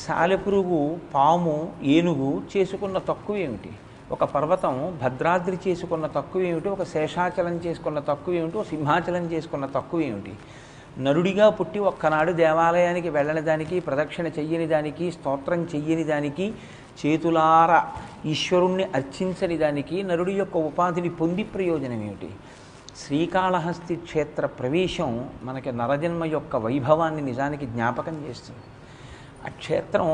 సాలెపురుగు, పాము, ఏనుగు చేసుకున్న తక్కువ ఏమిటి? ఒక పర్వతం భద్రాద్రి చేసుకున్న తక్కువ ఏమిటి? ఒక శేషాచలం చేసుకున్న తక్కువ ఏమిటి? ఒక సింహాచలం చేసుకున్న తక్కువ ఏమిటి? నరుడిగా పుట్టి ఒక్కనాడు దేవాలయానికి వెళ్ళని దానికి, ప్రదక్షిణ చెయ్యని దానికి, స్తోత్రం చెయ్యని దానికి, చేతులార ఈశ్వరుణ్ణి అర్చించని దానికి నరుడి యొక్క ఉపాధిని పొంది ప్రయోజనం ఏమిటి? శ్రీకాళహస్తి క్షేత్ర ప్రవేశం మనకి నరజన్మ యొక్క వైభవాన్ని నిజానికి జ్ఞాపకం చేస్తుంది. ఆ క్షేత్రం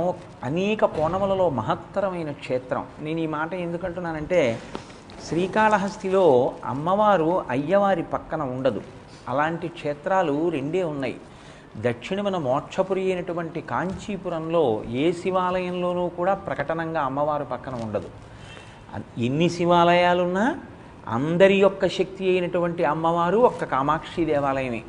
అనేక కోణములలో మహత్తరమైన క్షేత్రం. నేను ఈ మాట ఎందుకంటున్నానంటే, శ్రీకాళహస్తిలో అమ్మవారు అయ్యవారి పక్కన ఉండదు. అలాంటి క్షేత్రాలు 2 ఉన్నాయి. దక్షిణమున మోక్షపురి అయినటువంటి కాంచీపురంలో ఏ శివాలయంలోనూ కూడా ప్రకటనంగా అమ్మవారు పక్కన ఉండదు. ఎన్ని శివాలయాలున్నా అందరి యొక్క శక్తి అయినటువంటి అమ్మవారు ఒక్క కామాక్షి దేవాలయమే.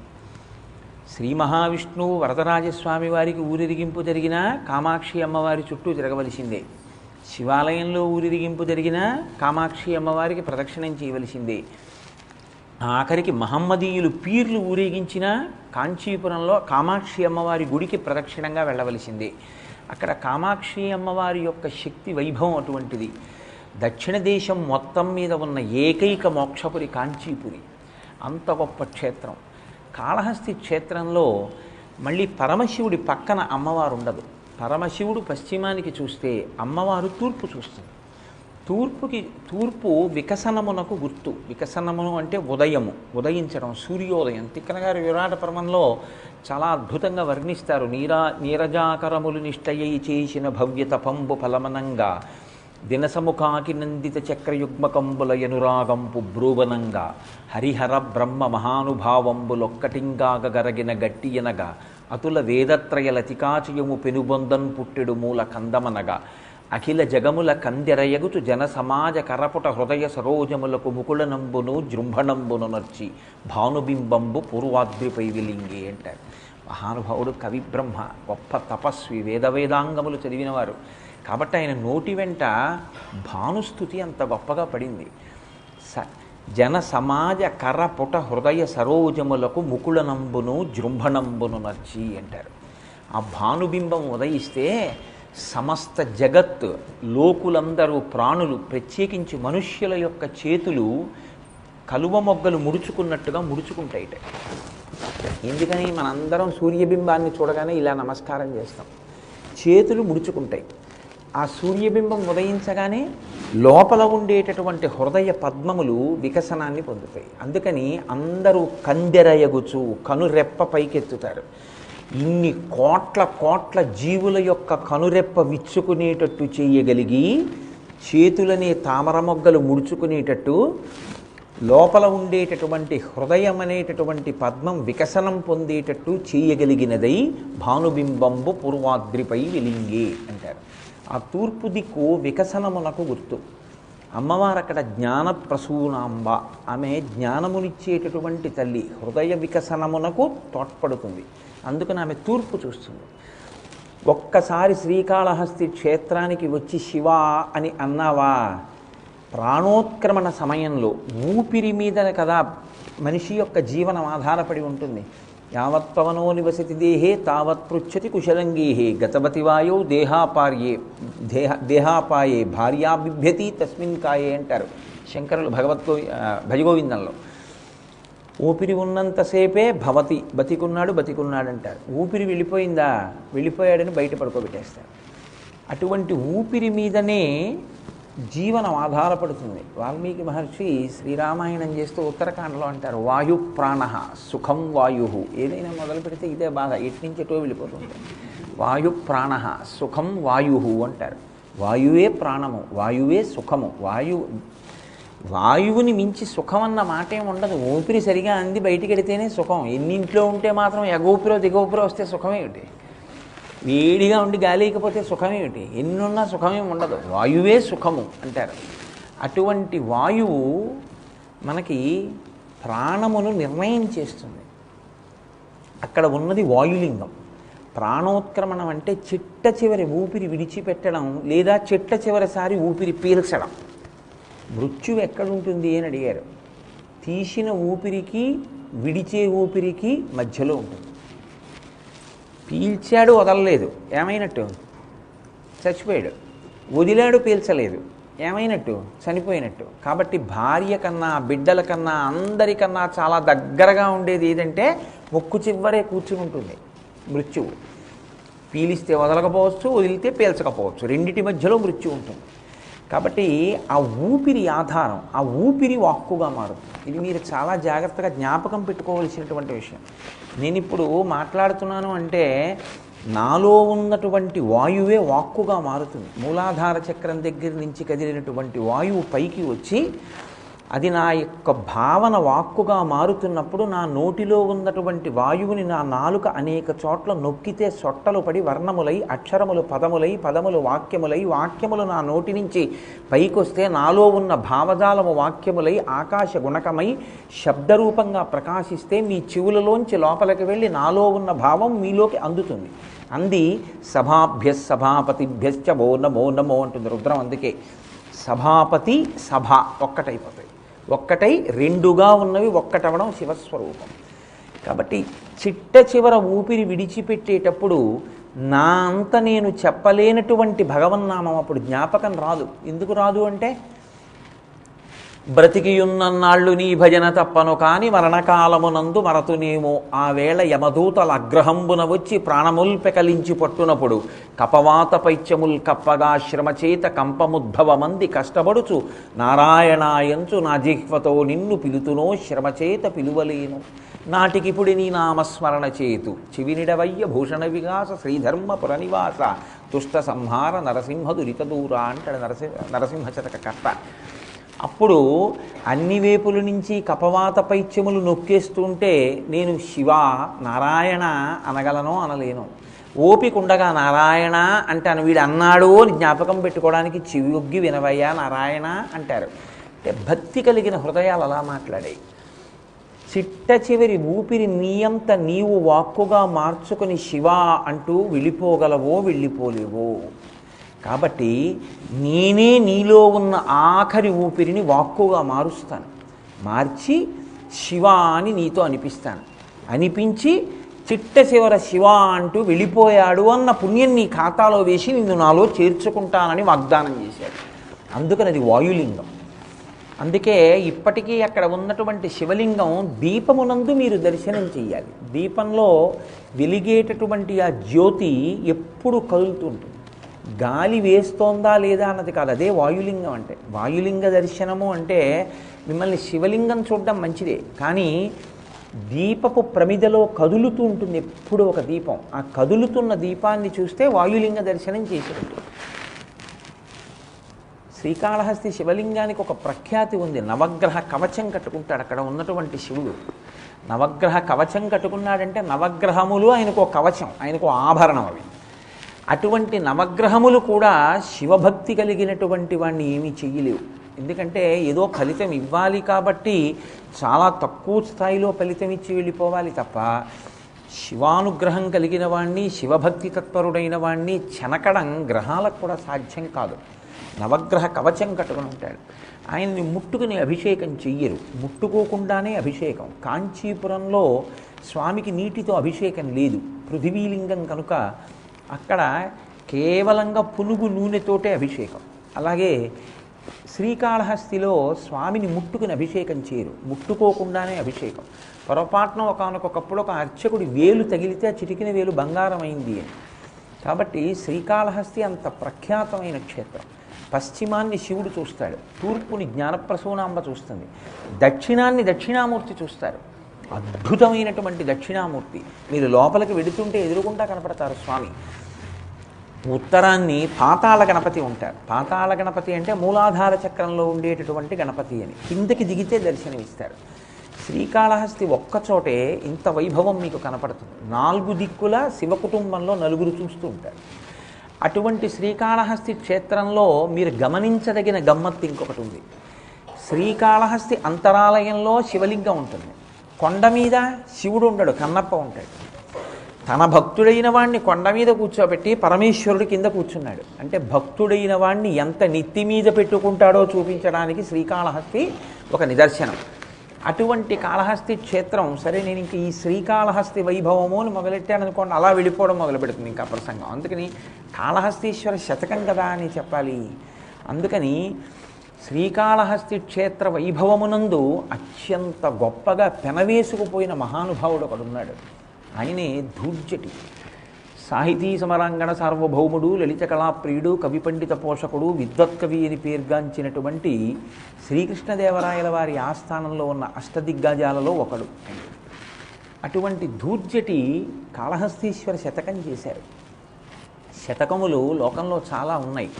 శ్రీ మహావిష్ణువు వరదరాజస్వామి వారికి ఊరిరిగింపు జరిగినా కామాక్షి అమ్మవారి చుట్టూ తిరగవలసిందే. శివాలయంలో ఊరిరిగింపు జరిగినా కామాక్షి అమ్మవారికి ప్రదక్షిణం చేయవలసిందే. ఆఖరికి మహమ్మదీయులు పీర్లు ఊరేగించిన కాంచీపురంలో కామాక్షి అమ్మవారి గుడికి ప్రదక్షిణంగా వెళ్ళవలసిందే. అక్కడ కామాక్షి అమ్మవారి యొక్క శక్తి వైభవం అటువంటిది. దక్షిణ దేశం మొత్తం మీద ఉన్న ఏకైక మోక్షపురి కాంచీపురి. అంత గొప్ప క్షేత్రం. కాళహస్తి క్షేత్రంలో మళ్ళీ పరమశివుడి పక్కన అమ్మవారు ఉండదు. పరమశివుడు పశ్చిమానికి చూస్తే అమ్మవారు తూర్పు చూస్తుంది. తూర్పు వికసనమునకు గుర్తు. వికసనమును అంటే ఉదయము, ఉదయించడం, సూర్యోదయం. తిక్కన గారు విరాట పర్వంలో చాలా అద్భుతంగా వర్ణిస్తారు. నీరజాకరములు నిష్టయ్యి చేసిన భవ్యత పంబు ఫలమనంగా దినసముఖాకి నందిత చక్రయుగ్మకంబుల యనురాగంపు బ్రూవనంగా హరిహర బ్రహ్మ మహానుభావంబులొక్కటింగాగరగిన గట్టియనగా అతుల వేదత్రయ లతికాచయము పెనుబొందన్ పుట్టెడు మూల కందమనగా అఖిల జగముల కందెరయగుచు జన సమాజ కరపుట హృదయ సరోజములకు ముకుళనంబును జృంభణంబును నర్చి భానుబింబంబు పూర్వాద్రిపై విలింగి అంటారు. మహానుభావుడు కవి బ్రహ్మ, గొప్ప తపస్వి, వేదాంగములు చదివినవారు. కాబట్టి ఆయన నోటి వెంట భానుస్థుతి అంత గొప్పగా పడింది. జన సమాజ కరపుట హృదయ సరోజములకు ముకుళనంబును జృంభణంబును నర్చి అంటారు. ఆ భానుబింబం ఉదయిస్తే సమస్త జగత్, లోకులందరూ, ప్రాణులు, ప్రత్యేకించి మనుష్యుల యొక్క చేతులు కలువ మొగ్గలు ముడుచుకున్నట్టుగా ముడుచుకుంటాయిట. ఎందుకని? మనందరం సూర్యబింబాన్ని చూడగానే ఇలా నమస్కారం చేస్తాం. చేతులు ముడుచుకుంటాయి. ఆ సూర్యబింబం ఉదయించగానే లోపల ఉండేటటువంటి హృదయ పద్మములు వికసనాన్ని పొందుతాయి. అందుకని అందరూ కందెరయగుచు కనురెప్ప పైకెత్తుతారు. ఇన్ని కోట్ల జీవుల యొక్క కనురెప్ప విచ్చుకునేటట్టు చేయగలిగి, చేతులనే తామర మొగ్గలు ముడుచుకునేటట్టు, లోపల ఉండేటటువంటి హృదయం అనేటటువంటి పద్మం వికసనం పొందేటట్టు చేయగలిగినదై భానుబింబంబు పూర్వాద్రిపై వెలింగే అంటారు. ఆ తూర్పు దిక్కు వికసనమునకు గుర్తు. అమ్మవారు అక్కడ జ్ఞాన ప్రసూనాంబ, ఆమె జ్ఞానమునిచ్చేటటువంటి తల్లి, హృదయ వికసనమునకు తోడ్పడుతుంది. అందుకని ఆమె తూర్పు చూస్తుంది. ఒక్కసారి శ్రీకాళహస్తి క్షేత్రానికి వచ్చి శివ అని అన్నావా, ప్రాణోత్క్రమణ సమయంలో ఊపిరి మీద కదా మనిషి యొక్క జీవనం ఆధారపడి ఉంటుంది. యావత్ పవనో నివసతి దేహే తావత్ పృచ్చతి కుశలంగేహే గతవతి వాయో దేహాపాయే భార్యా బిభ్యతి తస్మిన్ కాయే అంటారు శంకరులు భజగోవిందంలో. ఊపిరి ఉన్నంతసేపే భవతి, బతికున్నాడు అంటారు. ఊపిరి వెళ్ళిపోయిందా, వెళ్ళిపోయాడని బయట పడుకోబెట్టేస్తారు. అటువంటి ఊపిరి మీదనే జీవనం ఆధారపడుతుంది. వాల్మీకి మహర్షి శ్రీరామాయణం చేస్తూ ఉత్తరకాండలో అంటారు, వాయు ప్రాణ సుఖం వాయు. ఏదైనా మొదలు పెడితే ఇదే బాధ, ఎటు నుంచి ఎటో వెళ్ళిపోతుంది. వాయు ప్రాణ సుఖం వాయు అంటారు. వాయువే ప్రాణము, వాయువే సుఖము. వాయువుని మించి సుఖం అన్న మాట ఏమి ఉండదు. ఊపిరి సరిగా అంది బయటికి వెడితేనే సుఖం. ఎన్నింట్లో ఉంటే మాత్రం ఎగోపిరో దిగోపిరో వస్తే సుఖమేమిటి? వేడిగా ఉండి గాలికపోతే సుఖమేమిటి? ఎన్నున్నా సుఖమేమి ఉండదు. వాయువే సుఖము అంటారు. అటువంటి వాయువు మనకి ప్రాణమును నిర్ణయం చేస్తుంది. అక్కడ ఉన్నది వాయులింగం. ప్రాణోత్క్రమణం అంటే చిట్ట చివరి ఊపిరి విడిచిపెట్టడం, లేదా చిట్ట చివరిసారి ఊపిరి పీల్చడం. మృత్యువు ఎక్కడుంటుంది అని అడిగారు. తీసిన ఊపిరికి విడిచే ఊపిరికి మధ్యలో ఉంటుంది. పీల్చాడు, వదలలేదు, ఏమైనట్టు? చచ్చిపోయాడు. వదిలాడు, పీల్చలేదు, ఏమైనట్టు? చనిపోయినట్టు. కాబట్టి భార్య కన్నా, బిడ్డల కన్నా, అందరికన్నా చాలా దగ్గరగా ఉండేది ఏదంటే ముక్కు చివరే కూర్చుని ఉంటుంది మృత్యువు. పీలిస్తే వదలకపోవచ్చు, వదిలితే పీల్చకపోవచ్చు, రెండిటి మధ్యలో మృత్యు ఉంటుంది. కాబట్టి ఆ ఊపిరి ఆధారం, ఆ ఊపిరి వాక్కుగా మారుతుంది. ఇది మీరు చాలా జాగ్రత్తగా జ్ఞాపకం పెట్టుకోవలసినటువంటి విషయం. నేను ఇప్పుడు మాట్లాడుతున్నాను అంటే నాలో ఉన్నటువంటి వాయువే వాక్కుగా మారుతుంది. మూలాధార చక్రం దగ్గర నుంచి కదిలినటువంటి వాయువు పైకి వచ్చి అది నా యొక్క భావన వాక్కుగా మారుతున్నప్పుడు నా నోటిలో ఉన్నటువంటి వాయువుని నా నాలుక అనేక చోట్ల నొక్కితే సొట్టలు పడి వర్ణములై, అక్షరములు పదములై, పదములు వాక్యములై, వాక్యములు నా నోటి నుంచి పైకొస్తే నాలో ఉన్న భావజాలము వాక్యములై ఆకాశ గుణకమై శబ్దరూపంగా ప్రకాశిస్తే మీ చెవులలోంచి లోపలికి వెళ్ళి నాలో ఉన్న భావం మీలోకి అందుతుంది. అంది సభాపతిభ్యశ్చ మో నమో నమో అంటుంది రుద్రం. అందుకే సభాపతి సభ ఒక్కటైపోతాయి. ఒక్కటై రెండుగా ఉన్నవి ఒక్కటవడం శివస్వరూపం. కాబట్టి చిట్ట చివర ఊపిరి విడిచిపెట్టేటప్పుడు నా అంత నేను చెప్పలేనటువంటి భగవన్నామం అప్పుడు జ్ఞాపకం రాదు. ఎందుకు రాదు అంటే బ్రతికియున్నన్నాళ్ళు నీ భజన తప్పను కాని మరణకాలమునందు మరతునేమో ఆ వేళ యమదూతల అగ్రహంబున వచ్చి ప్రాణముల్ పెకలించి పట్టునప్పుడు కపవాత పైత్యముల్ కప్పగా శ్రమచేత కంపముద్భవమంది కష్టపడుచు నారాయణాయంచు నా జిహ్వతో నిన్ను పిలుతునో శ్రమచేత పిలువలేను నాటికిపుడి నీ నామస్మరణ చేతు చివినిడవయ్య భూషణ వికాస శ్రీధర్మపుర నివాస తుష్ట సంహార నరసింహ దురిత దూరా అంటాడు నరసింహ శతక కర్త. అప్పుడు అన్ని వేపుల నుంచి కపవాత పైత్యములు నొక్కేస్తుంటే నేను శివ నారాయణ అనగలను అనలేను. ఓపిక ఉండగా నారాయణ అంటాను. వీడు అన్నాడు అని జ్ఞాపకం పెట్టుకోవడానికి చెవియొగ్గి వినవయ్యా నారాయణ అంటారు. అంటే భక్తి కలిగిన హృదయాలు అలా మాట్లాడాయి. చిట్ట చివరి ఊపిరి నీయంత నీవు వాక్కుగా మార్చుకుని శివ అంటూ వెళ్ళిపోగలవో వెళ్ళిపోలేవో. కాబట్టి నేనే నీలో ఉన్న ఆఖరి ఊపిరిని వాక్కుగా మారుస్తాను. మార్చి శివ అని నీతో అనిపిస్తాను. అనిపించి చిట్ట చివర శివ అంటూ వెళ్ళిపోయాడు అన్న పుణ్యం నీ ఖాతాలో వేసి నిన్ను నాలో చేర్చుకుంటానని వాగ్దానం చేశాడు. అందుకని అది వాయులింగం. అందుకే ఇప్పటికీ అక్కడ ఉన్నటువంటి శివలింగం దీపమునందు మీరు దర్శనం చేయాలి. దీపంలో వెలిగేటటువంటి ఆ జ్యోతి ఎప్పుడు కదులుతుంటుంది. గాలి వేస్తోందా లేదా అన్నది కాదు, అదే వాయులింగం అంటే. వాయులింగ దర్శనము అంటే మిమ్మల్ని శివలింగం చూడడం మంచిదే, కానీ దీపపు ప్రమిదలో కదులుతూ ఉంటుంది ఎప్పుడు ఒక దీపం. ఆ కదులుతున్న దీపాన్ని చూస్తే వాయులింగ దర్శనం చేసినట్టు. శ్రీకాళహస్తి శివలింగానికి ఒక ప్రఖ్యాతి ఉంది. నవగ్రహ కవచం కట్టుకుంటాడు అక్కడ ఉన్నటువంటి శివుడు. నవగ్రహ కవచం కట్టుకున్నాడంటే నవగ్రహములు ఆయనకు ఒక కవచం, ఆయనకు ఆభరణం అవి. అటువంటి నవగ్రహములు కూడా శివభక్తి కలిగినటువంటి వాడిని ఏమీ చెయ్యలేవు. ఎందుకంటే ఏదో ఫలితం ఇవ్వాలి కాబట్టి చాలా తక్కువ స్థాయిలో ఫలితం ఇచ్చి వెళ్ళిపోవాలి తప్ప శివానుగ్రహం కలిగిన వాణ్ణి, శివభక్తి తత్పరుడైన వాణ్ణి చెనకడం గ్రహాలకు కూడా సాధ్యం కాదు. నవగ్రహ కవచం కట్టుకుని ఉంటాడు. ఆయన్ని ముట్టుకుని అభిషేకం చెయ్యరు, ముట్టుకోకుండానే అభిషేకం. కాంచీపురంలో స్వామికి నీటితో అభిషేకం లేదు, పృథివీలింగం కనుక అక్కడ కేవలంగా పునుగు నూనెతోటే అభిషేకం. అలాగే శ్రీకాళహస్తిలో స్వామిని ముట్టుకుని అభిషేకం చేయరు, ముట్టుకోకుండానే అభిషేకం. పొరపాటున ఒకనకొకప్పుడు ఒక అర్చకుడి వేలు తగిలితే ఆ చిటికిన వేలు బంగారం అయింది అని. కాబట్టి శ్రీకాళహస్తి అంత ప్రఖ్యాతమైన క్షేత్రం. పశ్చిమాన్ని శివుడు చూస్తాడు, తూర్పుని జ్ఞానప్రసూనాంబ చూస్తుంది, దక్షిణాన్ని దక్షిణామూర్తి చూస్తారు. అద్భుతమైనటువంటి దక్షిణామూర్తి. మీరు లోపలికి వెడుతుంటే ఎదురుగుండా కనపడతారు స్వామి. ఉత్తరాన్ని పాతాళ గణపతి ఉంటారు. పాతాళ గణపతి అంటే మూలాధార చక్రంలో ఉండేటటువంటి గణపతి అని. కిందకి దిగితే దర్శనమిస్తారు. శ్రీకాళహస్తి ఒక్కచోటే ఇంత వైభవం మీకు కనపడుతుంది. 4 దిక్కుల శివ కుటుంబంలో 4 చూస్తూ ఉంటారు. అటువంటి శ్రీకాళహస్తి క్షేత్రంలో మీరు గమనించదగిన గమ్మత్తు ఇంకొకటి ఉంది. శ్రీకాళహస్తి అంతరాలయంలో శివలింగం ఉంటుంది. కొండ మీద శివుడు ఉండడు, కన్నప్ప ఉంటాడు. తన భక్తుడైన వాణ్ణి కొండ మీద కూర్చోబెట్టి పరమేశ్వరుడు కింద కూర్చున్నాడు. అంటే భక్తుడైన వాణ్ణి ఎంత నెత్తి మీద పెట్టుకుంటాడో చూపించడానికి శ్రీకాళహస్తి ఒక నిదర్శనం. అటువంటి కాళహస్తి క్షేత్రం. సరే, నేను ఇంక ఈ శ్రీకాళహస్తి వైభవము అని మొదలెట్టాను అనుకోండి, అలా వెళ్ళిపోవడం మొదలు పెడుతుంది ఇంకా ప్రసంగం. అందుకని కాళహస్తీశ్వర శతకం కదా అని చెప్పాలి. అందుకని శ్రీకాళహస్తి క్షేత్ర వైభవమునందు అత్యంత గొప్పగా పెనవేసుకుపోయిన మహానుభావుడు ఒకడున్నాడు. ఆయనే ధూర్జటి. సాహితీ సమరాంగణ సార్వభౌముడు, లలిత కళాప్రియుడు, కవి పండిత పోషకుడు, విద్వత్కవి అని పేర్గాంచినటువంటి శ్రీకృష్ణదేవరాయల వారి ఆస్థానంలో ఉన్న అష్టదిగ్గజాలలో ఒకడు. అటువంటి ధూర్జటి కాళహస్తీశ్వర శతకం చేశారు. శతకములు లోకంలో చాలా ఉన్నాయి.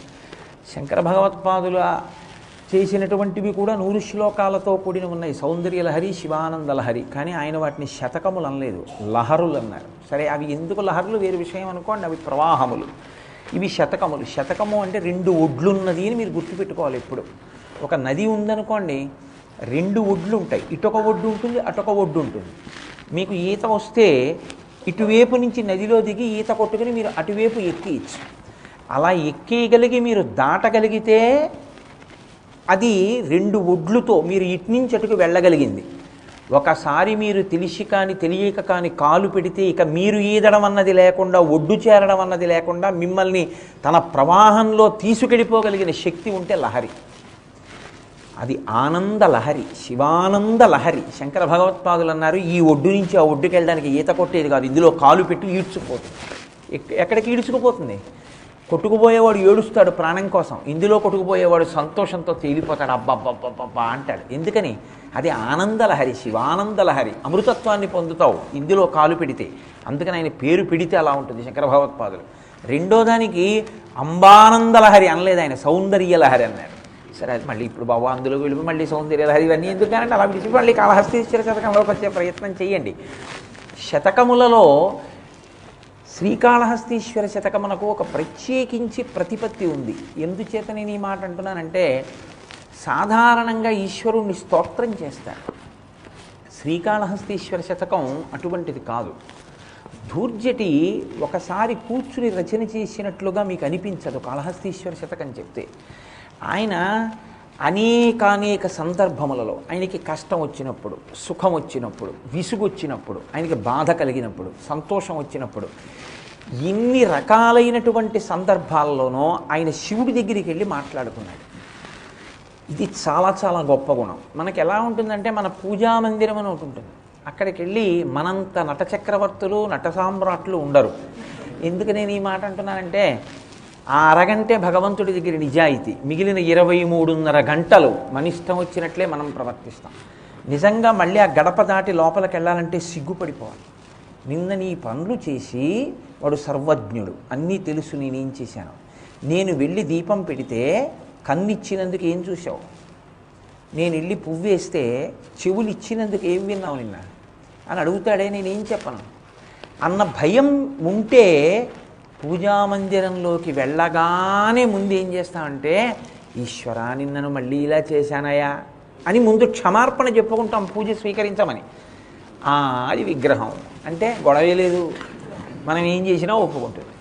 శంకర భగవత్పాదుల చేసినటువంటివి కూడా 100 శ్లోకాలతో కూడిన ఉన్నాయి. సౌందర్య లహరి, శివానంద లహరి. కానీ ఆయన వాటిని శతకములు అనలేదు, లహరులు అన్నారు. సరే, అవి ఎందుకు లహరులు వేరు విషయం అనుకోండి, అవి ప్రవాహములు. ఇవి శతకములు. శతకము అంటే 2 ఒడ్లున్నది అని మీరు గుర్తుపెట్టుకోవాలి. ఎప్పుడు ఒక నది ఉందనుకోండి, 2 ఒడ్లు ఉంటాయి. ఇటొక ఒడ్డు ఉంటుంది, అటొక ఒడ్డు ఉంటుంది. మీకు ఈత వస్తే ఇటువైపు నుంచి నదిలో దిగి ఈత కొట్టుకుని మీరు అటువైపు ఎక్కియచ్చు. అలా ఎక్కేయగలిగి మీరు దాటగలిగితే అది 2 ఒడ్లుతో మీరు ఇటు నుంచి అటుకు వెళ్ళగలిగింది. ఒకసారి మీరు తెలిసి కానీ తెలియక కానీ కాలు పెడితే ఇక మీరు ఈదడం అన్నది లేకుండా, ఒడ్డు చేరడం అన్నది లేకుండా మిమ్మల్ని తన ప్రవాహంలో తీసుకెళ్ళిపోగలిగిన శక్తి ఉంటే లహరి. అది ఆనంద లహరి, శివానంద లహరి. శంకర భగవత్పాదులు అన్నారు, ఈ ఒడ్డు నుంచి ఆ ఒడ్డుకి వెళ్ళడానికి ఈత కొట్టేది కాదు, ఇందులో కాలు పెట్టి ఈడ్చుకుపోతుంది. ఎక్కడికి ఈడ్చుకుపోతుంది? కొట్టుకుపోయేవాడు ఏడుస్తాడు ప్రాణం కోసం, ఇందులో కొట్టుకుపోయేవాడు సంతోషంతో తేలిపోతాడు, అబ్బబ్బబ్బబ్బా అంటాడు. ఎందుకని? అది ఆనందలహరి, శివానందలహరి. అమృతత్వాన్ని పొందుతావు ఇందులో కాలు పెడితే. అందుకని ఆయన పేరు పెడితే అలా ఉంటుంది శంకర భగవత్పాదులు. రెండో దానికి అంబానందలహరి అనలేదు ఆయన, సౌందర్యలహరి అన్నారు. సరే, అది మళ్ళీ ఇప్పుడు బాబా అందులో వెళ్ళి మళ్ళీ సౌందర్యలహరి ఇవన్నీ ఎందుకంటే అలా విడిచి మళ్ళీ కాళహస్తీశ్వర శతకంలోకి వచ్చే ప్రయత్నం చేయండి. శతకములలో శ్రీకాళహస్తీశ్వర శతకమునకు ఒక ప్రత్యేకించి ప్రతిపత్తి ఉంది. ఎందుచేత నేను ఈ మాట అంటున్నానంటే, సాధారణంగా ఈశ్వరుణ్ణి స్తోత్రం చేస్తారు. శ్రీకాళహస్తీశ్వర శతకం అటువంటిది కాదు. ధూర్జటి ఒకసారి కూర్చుని రచన చేసినట్లుగా మీకు అనిపించదు కాళహస్తీశ్వర శతకం చెప్తే. ఆయన అనేక సందర్భములలో ఆయనకి కష్టం వచ్చినప్పుడు, సుఖం వచ్చినప్పుడు, విసుగు వచ్చినప్పుడు, ఆయనకి బాధ కలిగినప్పుడు, సంతోషం వచ్చినప్పుడు, ఇన్ని రకాలైనటువంటి సందర్భాల్లోనూ ఆయన శివుడి దగ్గరికి వెళ్ళి మాట్లాడుకున్నాడు. ఇది చాలా చాలా గొప్ప గుణం. మనకి ఎలా ఉంటుందంటే, మన పూజామందిరం అని ఒకటి ఉంటుంది. అక్కడికి వెళ్ళి మనంత నట చక్రవర్తులు, నట సామ్రాట్లు ఉండరు. ఎందుకు నేను ఈ మాట అంటున్నానంటే, ఆ అరగంటే భగవంతుడి దగ్గర నిజాయితీ, మిగిలిన 23.5 గంటలు మన ఇష్టం వచ్చినట్లే మనం ప్రవర్తిస్తాం. నిజంగా మళ్ళీ ఆ గడప దాటి లోపలికి వెళ్ళాలంటే సిగ్గుపడిపోవాలి. నిన్న నీ పనులు చేసి వాడు సర్వజ్ఞుడు, అన్నీ తెలుసు నేనేం చేశాను. నేను వెళ్ళి దీపం పెడితే కన్నిచ్చినందుకు ఏం చూసావు, నేను వెళ్ళి పువ్వు వేస్తే చెవులు ఇచ్చినందుకు ఏం విన్నావు నిన్న అని అడుగుతాడే, నేనేం చెప్పను అన్న భయం ఉంటే పూజామందిరంలోకి వెళ్ళగానే ముందు ఏం చేస్తామంటే, ఈశ్వరా నిన్నను మళ్ళీ ఇలా చేశానయా అని ముందు క్షమార్పణ చెప్పుకుంటాం పూజ స్వీకరించమని. అది విగ్రహం అంటే గొడవే లేదు, మనం ఏం చేసినా ఒప్పుకుంటుంది.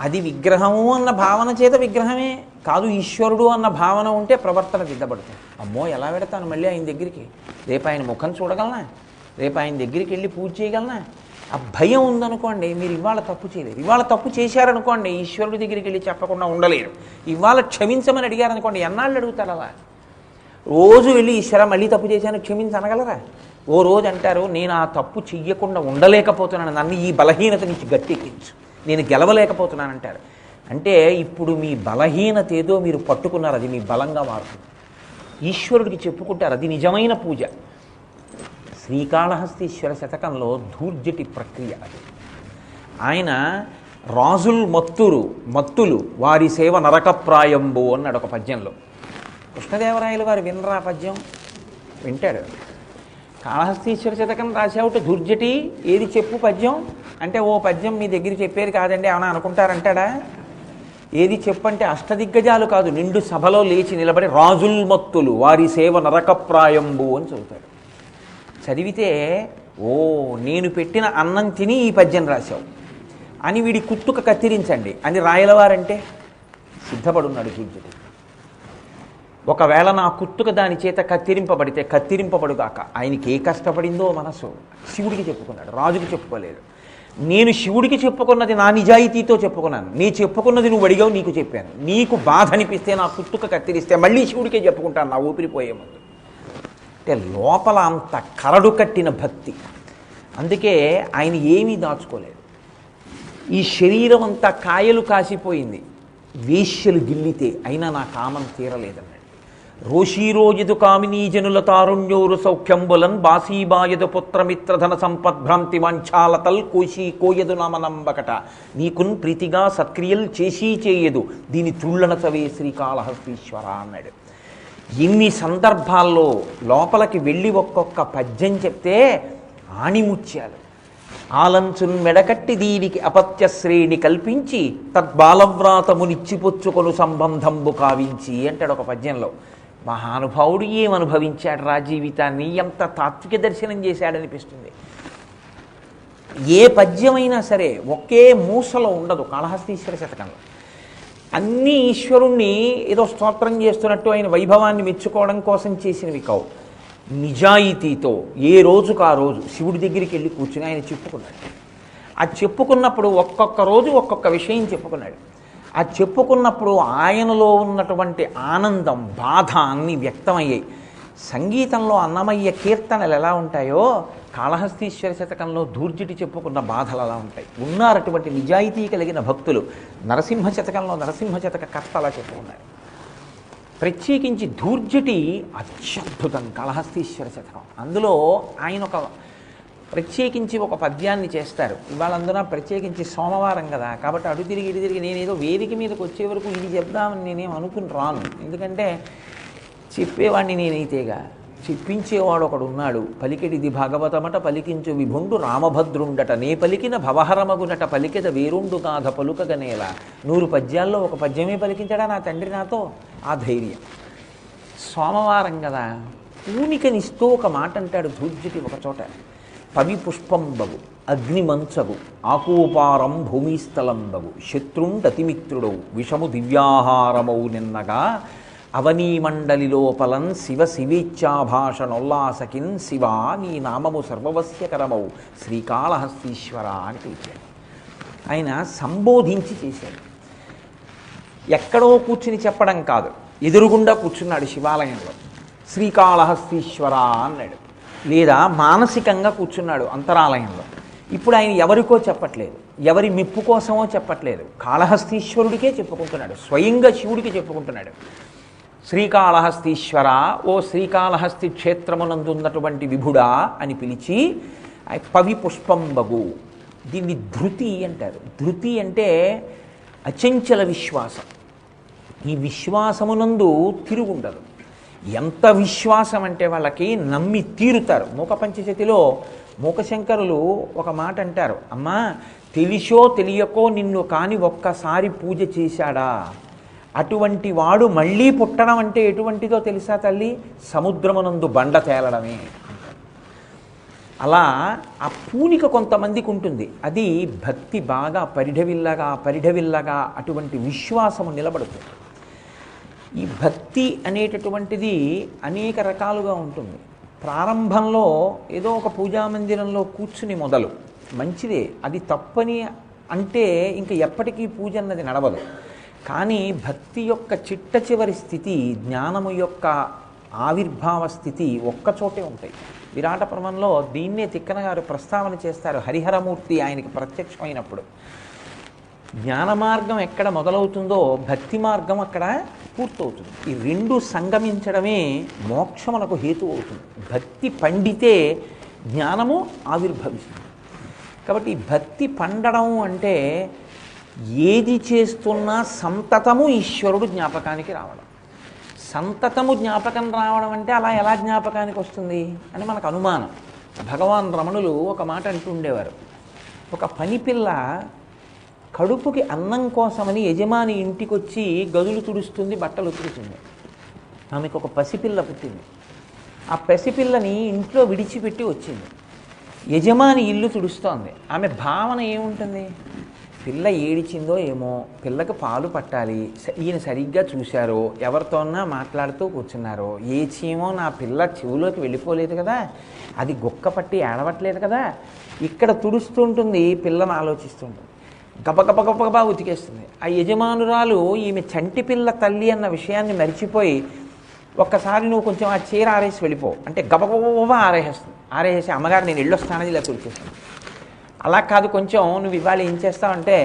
అది విగ్రహము అన్న భావన చేత విగ్రహమే కాదు, ఈశ్వరుడు అన్న భావన ఉంటే ప్రవర్తన దిద్దబడుతుంది. అమ్మో ఎలా పెడతాను మళ్ళీ ఆయన దగ్గరికి, రేపు ఆయన ముఖం చూడగలనా, రేపు ఆయన దగ్గరికి వెళ్ళి పూజ చేయగలనా, ఆ భయం ఉందనుకోండి, మీరు ఇవాళ తప్పు చేయలేరు. ఇవాళ తప్పు చేశారనుకోండి, ఈశ్వరుడి దగ్గరికి వెళ్ళి చెప్పకుండా ఉండలేరు. ఇవాళ క్షమించమని అడిగారనుకోండి, ఎన్నాళ్ళు అడుగుతారు అలా? రోజు వెళ్ళి ఈశ్వర మళ్ళీ తప్పు చేశాను క్షమించనగలరా? ఓ రోజు అంటారు, నేను ఆ తప్పు చెయ్యకుండా ఉండలేకపోతున్నాను, నన్ను ఈ బలహీనత నుంచి గట్టెక్కించు, నేను గెలవలేకపోతున్నానంటారు. అంటే ఇప్పుడు మీ బలహీనత ఏదో మీరు పట్టుకున్నారు, అది మీ బలంగా మారుతుంది. ఈశ్వరుడికి చెప్పుకుంటారు, అది నిజమైన పూజ. శ్రీకాళహస్తీశ్వర శతకంలో ధూర్జటి ప్రక్రియ అది. ఆయన రాజుల్ మత్తులు వారి సేవ నరకప్రాయంబు అన్నాడు ఒక పద్యంలో. కృష్ణదేవరాయలు వారు వినరా పద్యం? వింటాడు. కాళహస్తీశ్వర శతకం రాసావుట ధూర్జటి, ఏది చెప్పు పద్యం అంటే, ఓ పద్యం మీ దగ్గర చెప్పేది కాదండి ఏమైనా అనుకుంటారంటాడా? ఏది చెప్పంటే అష్టదిగ్గజాలు కాదు, నిండు సభలో లేచి నిలబడి రాజుల్ మత్తులు వారి సేవ నరకప్రాయంబు అని చదువుతాడు. చదివితే ఓ నేను పెట్టిన అన్నం తిని ఈ పద్యం రాశావు అని వీడి కుత్తుక కత్తిరించండి అని రాయలవారంటే సిద్ధపడున్నాడు ధూర్జటి. ఒకవేళ నా కుత్తుక దాని చేత కత్తిరింపబడితే కత్తిరింపబడుగాక. ఆయనకి ఏ కష్టపడిందో మనసు. శివుడికి చెప్పుకున్నాడు, రాజుకి చెప్పుకోలేదు. నేను శివుడికి చెప్పుకున్నది నా నిజాయితీతో చెప్పుకున్నాను, నీ చెప్పుకున్నది నువ్వు అడిగావు, నీకు చెప్పాను. నీకు బాధ అనిపిస్తే నా కుత్తుక కత్తిరిస్తే మళ్ళీ శివుడికే చెప్పుకుంటాను నా ఊపిరిపోయే ముందు. అంటే లోపల అంత కరడు కట్టిన భక్తి. అందుకే ఆయన ఏమీ దాచుకోలేదు. ఈ శరీరం అంతా కాయలు కాసిపోయింది, వేశ్యలు గిల్లితే అయినా నా కామం తీరలేదన్నాడు. రోషీరోయదు కామినీజనుల తారుణ్యోరు సౌఖ్యంబులన్ బాసీబాయదు పుత్రమిత్రధన సంపద్భ్రాంతి వంచాలతల్ కోశీ కోయదు నామనంబకట నీకున్ ప్రీతిగా సత్క్రియలు చేసీ చేయదు దీని తుళ్ళనచవే శ్రీకాళహస్తీశ్వర అన్నాడు. ఇన్ని సందర్భాల్లో లోపలికి వెళ్ళి ఒక్కొక్క పద్యం చెప్తే ఆణిముత్యాలు. ఆలంచున్ మెడకట్టి దీనికి అపత్యశ్రేణి కల్పించి తద్బాలవ్రాతమునిచ్చిపుచ్చుకొను సంబంధంబు కావించి అంటాడు ఒక పద్యంలో. మహానుభావుడు ఏమనుభవించాడు రా జీవితాన్ని, ఎంత తాత్విక దర్శనం చేశాడనిపిస్తుంది. ఏ పద్యమైనా సరే ఒకే మూసలో ఉండదు కాళహస్తీశ్వర శతకంలో. అన్నీ ఈశ్వరుణ్ణి ఏదో స్తోత్రం చేస్తున్నట్టు ఆయన వైభవాన్ని మెచ్చుకోవడం కోసం చేసినవి కావు. నిజాయితీతో ఏ రోజుకు ఆ రోజు శివుడి దగ్గరికి వెళ్ళి కూర్చుని ఆయన చెప్పుకున్నాడు. ఆ చెప్పుకున్నప్పుడు ఒక్కొక్క రోజు ఒక్కొక్క విషయం చెప్పుకున్నాడు. ఆ చెప్పుకున్నప్పుడు ఆయనలో ఉన్నటువంటి ఆనందం, బాధ అన్నీ వ్యక్తమయ్యాయి. సంగీతంలో అన్నమయ్య కీర్తనలు ఎలా ఉంటాయో కాళహస్తీశ్వర శతకంలో ధూర్జటి చెప్పుకున్న బాధలు అలా ఉంటాయి. ఉన్నారు అటువంటి నిజాయితీ కలిగిన భక్తులు. నరసింహ శతకంలో నరసింహ శతక కర్త అలా చెప్పుకున్నారు. ప్రత్యేకించి ధూర్జటి అత్యద్భుతం కాళహస్తీశ్వర శతకం. అందులో ఆయన ప్రత్యేకించి ఒక పద్యాన్ని చేస్తారు. ఇవాళ అందున ప్రత్యేకించి సోమవారం కదా, కాబట్టి అటు తిరిగి ఇటు తిరిగి నేనేదో వేదిక మీదకి వచ్చే వరకు ఇది చెప్దామని నేనేం అనుకుని రాను. ఎందుకంటే చెప్పేవాడిని నేనైతేగా, చెప్పించేవాడు ఒకడు ఉన్నాడు. పలికెడిది భాగవతమట పలికించు విభుండు రామభద్రుండట నే పలికిన భవహరమగునట పలికెద వేరుండు గాథ పలుకగనేలా. 100 పద్యాల్లో ఒక పద్యమే పలికించాడా నా తండ్రి నాతో. ఆ ధైర్యం. సోమవారం కదా, పూనికనిస్తూ ఒక మాట అంటాడు ధూర్జటి ఒక చోట. పవి పుష్పంబగు అగ్నిమంచగు ఆకూపారం భూమిస్థలంబగు శత్రుండతిమిత్రుడౌ విషము దివ్యాహారమౌ నిన్నగా అవనీమండలి లోపలన్ శివ శివేచ్ఛాభాషణోల్లాసకిన్ శివ నీ నామము సర్వవస్యకరమౌ శ్రీకాళహస్తీశ్వర అని పిలిచాడు. ఆయన సంబోధించి చేశాడు. ఎక్కడో కూర్చుని చెప్పడం కాదు, ఎదురుగుండా కూర్చున్నాడు శివాలయంలో. శ్రీకాళహస్తీశ్వర అన్నాడు. లేదా మానసికంగా కూర్చున్నాడు అంతరాలయంలో. ఇప్పుడు ఆయన ఎవరికో చెప్పట్లేదు, ఎవరి మెప్పు కోసమో చెప్పట్లేదు, కాళహస్తీశ్వరుడికే చెప్పుకుంటున్నాడు, స్వయంగా శివుడికి చెప్పుకుంటున్నాడు. శ్రీకాళహస్తీశ్వర, ఓ శ్రీకాళహస్తి క్షేత్రమునందున్నటువంటి విభుడా అని పిలిచి పవి పుష్పంబగు. దీన్ని ధృతి అంటారు. ధృతి అంటే అచంచల విశ్వాసం. ఈ విశ్వాసమునందు తిరుగుండదు. ఎంత విశ్వాసం అంటే వాళ్ళకి నమ్మి తీరుతారు. మూక పంచశతిలో మూకశంకరులు ఒక మాట అంటారు, అమ్మా తెలిసో తెలియకో నిన్ను కాని ఒక్కసారి పూజ చేశాడా, అటువంటి వాడు మళ్ళీ పుట్టడం అంటే ఎటువంటిదో తెలుసా తల్లి, సముద్రమునందు బండ తేలడమే. అలా ఆ పూనిక కొంతమందికి ఉంటుంది. అది భక్తి బాగా పరిఢవిల్లగా అటువంటి విశ్వాసము నిలబడుతుంది. ఈ భక్తి అనేటటువంటిది అనేక రకాలుగా ఉంటుంది. ప్రారంభంలో ఏదో ఒక పూజా మందిరంలో కూర్చుని మొదలు మంచిదే, అది తప్పని అంటే ఇంక ఎప్పటికీ పూజ అన్నది నడవదు. కానీ భక్తి యొక్క చిట్ట చివరి స్థితి, జ్ఞానము యొక్క ఆవిర్భావ స్థితి ఒక్కచోటే ఉంటాయి. విరాట పర్వంలో దీన్నే తిక్కన గారు ప్రస్తావన చేస్తారు. హరిహరమూర్తి ఆయనకి ప్రత్యక్షమైనప్పుడు జ్ఞాన మార్గం ఎక్కడ మొదలవుతుందో భక్తి మార్గం అక్కడ పూర్తవుతుంది. ఈ రెండు సంగమించడమే మోక్షమునకు హేతు అవుతుంది. భక్తి పండితే జ్ఞానము ఆవిర్భవిస్తుంది. కాబట్టి ఈ భక్తి పండడం అంటే ఏది చేస్తున్నా సంతతము ఈశ్వరుడు జ్ఞాపకానికి రావడం. సంతతము జ్ఞాపకం రావడం అంటే అలా ఎలా జ్ఞాపకానికి వస్తుంది అని మనకు అనుమానం. భగవాన్ రమణులు ఒక మాట అంటూ ఉండేవారు. ఒక పనిపిల్ల కడుపుకి అన్నం కోసమని యజమాని ఇంటికి వచ్చి గదులు తుడుస్తుంది, బట్టలు ఉతుకుతుంది. ఆమెకు ఒక పసిపిల్ల పుట్టింది. ఆ పసిపిల్లని ఇంట్లో విడిచిపెట్టి వచ్చింది. యజమాని ఇల్లు తుడుస్తోంది. ఆమె భావన ఏముంటుంది? పిల్ల ఏడిచిందో ఏమో, పిల్లకి పాలు పట్టాలి, ఈయన సరిగ్గా చూశారో, ఎవరితోన్నా మాట్లాడుతూ కూర్చున్నారో, ఏ చీమో నా పిల్ల చెవులోకి వెళ్ళిపోలేదు కదా, అది గుక్క పట్టి ఏడవట్లేదు కదా, ఇక్కడ తుడుస్తుంటుంది, పిల్లను ఆలోచిస్తుంటుంది, గబగబా ఉతికేస్తుంది. ఆ యజమానురాలు ఈమె చంటి పిల్ల తల్లి అన్న విషయాన్ని మరిచిపోయి ఒక్కసారి నువ్వు కొంచెం ఆ చీర ఆరేసి వెళ్ళిపో అంటే గబగబా ఆరేసేస్తుంది. ఆరేసి అమ్మగారు నేను వెళ్ళొస్తానని ఇలా తుడిచేస్తాను. అలా కాదు, కొంచెం నువ్వు ఇవాళ ఏం చేస్తావంటే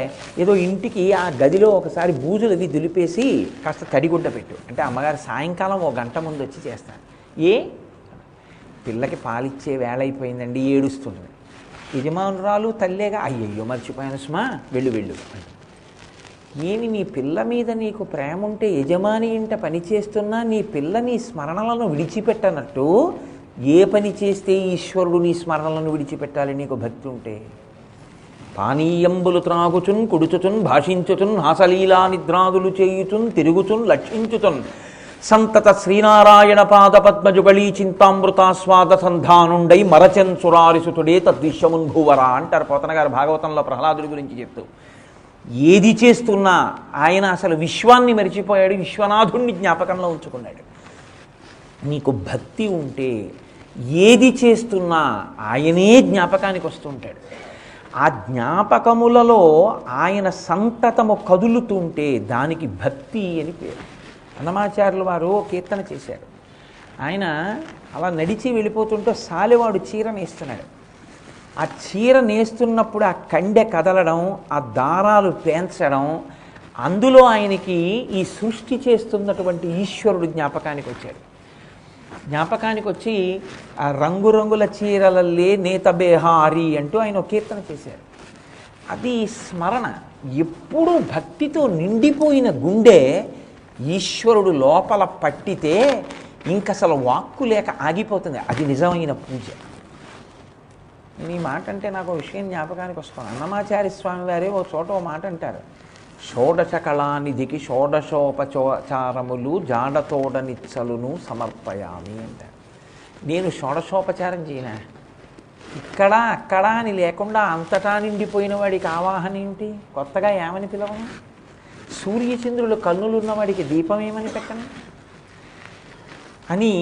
ఏదో ఇంటికి ఆ గదిలో ఒకసారి బూజులు అవి దులిపేసి కాస్త తడిగుడ్డ పెట్టు అంటే అమ్మగారు సాయంకాలం 1 గంట ముందు వచ్చి చేస్తాను. ఏ పిల్లకి పాలిచ్చే వేళ అయిపోయిందండి, ఏడుస్తుంది. యజమానురాలు తల్లేగా అయ్యయ్యో మర్చిపోయాను సుమా, వెళ్ళు. ఏమి నీ పిల్ల మీద నీకు ప్రేమ ఉంటే యజమాని ఇంట పని చేస్తున్నా నీ పిల్ల నీ స్మరణలను విడిచిపెట్టనట్టు ఏ పని చేస్తే ఈశ్వరుడు నీ స్మరణలను విడిచిపెట్టాలి నీకు భక్తి ఉంటే? పానీయంబులు త్రాగుచున్ కుడుచుచున్ భాషించుచున్ హాసలీలా నిద్రాదులు చేయుచున్ తిరుగుచున్ లక్షించుచున్ సంతత శ్రీనారాయణ పాద పద్మజుగళీ చింతామృతాస్వాద సంధానుండై మరచన్ సురారిసుతుడే తద్విశ్వమున్ భూవరా అంటారు పోతన గారు భాగవతంలో ప్రహ్లాదుడి గురించి చెప్తూ. ఏది చేస్తున్నా ఆయన అసలు విశ్వాన్ని మరిచిపోయాడు, విశ్వనాథుణ్ణి జ్ఞాపకంలో ఉంచుకున్నాడు. నీకు భక్తి ఉంటే ఏది చేస్తున్నా ఆయనే జ్ఞాపకానికి వస్తుంటాడు. ఆ జ్ఞాపకములలో ఆయన సంతతము కదులుతుంటే దానికి భక్తి అని పేరు. అన్నమాచార్యులు వారు కీర్తన చేశారు. ఆయన అలా నడిచి వెళ్ళిపోతుంటే సాలెవాడు చీర నేస్తున్నాడు. ఆ చీర నేస్తున్నప్పుడు ఆ కండె కదలడం, ఆ దారాలు పేంచడం, అందులో ఆయనకి ఈ సృష్టి చేస్తున్నటువంటి ఈశ్వరుడు జ్ఞాపకానికి వచ్చాడు. జ్ఞాపకానికి వచ్చి ఆ రంగురంగుల చీరలల్లే నేతబేహారి అంటూ ఆయన ఒక కీర్తన చేశారు. అది స్మరణ. ఎప్పుడూ భక్తితో నిండిపోయిన గుండె ఈశ్వరుడు లోపల పట్టితే ఇంకసలు వాక్కు లేక ఆగిపోతుంది. అది నిజమైన పూజ. నేను ఈ మాట అంటే నాకు ఒక విషయం జ్ఞాపకానికి వస్తాను. అన్నమాచార్య స్వామి వారే ఓ చోట ఓ మాట అంటారు. షోడశ కళానిధికి షోడశోపచారములు జాడతోడనిచ్చలును సమర్పయామి అంటారు. నేను షోడశోపచారం చేయనా? ఇక్కడ అక్కడ అని లేకుండా అంతటా నిండిపోయిన వాడికి ఆవాహన ఏమిటి? కొత్తగా ఏమని పిలవను? సూర్యచంద్రులు కన్నులున్నవాడికి దీపం ఏమని పెట్టను అని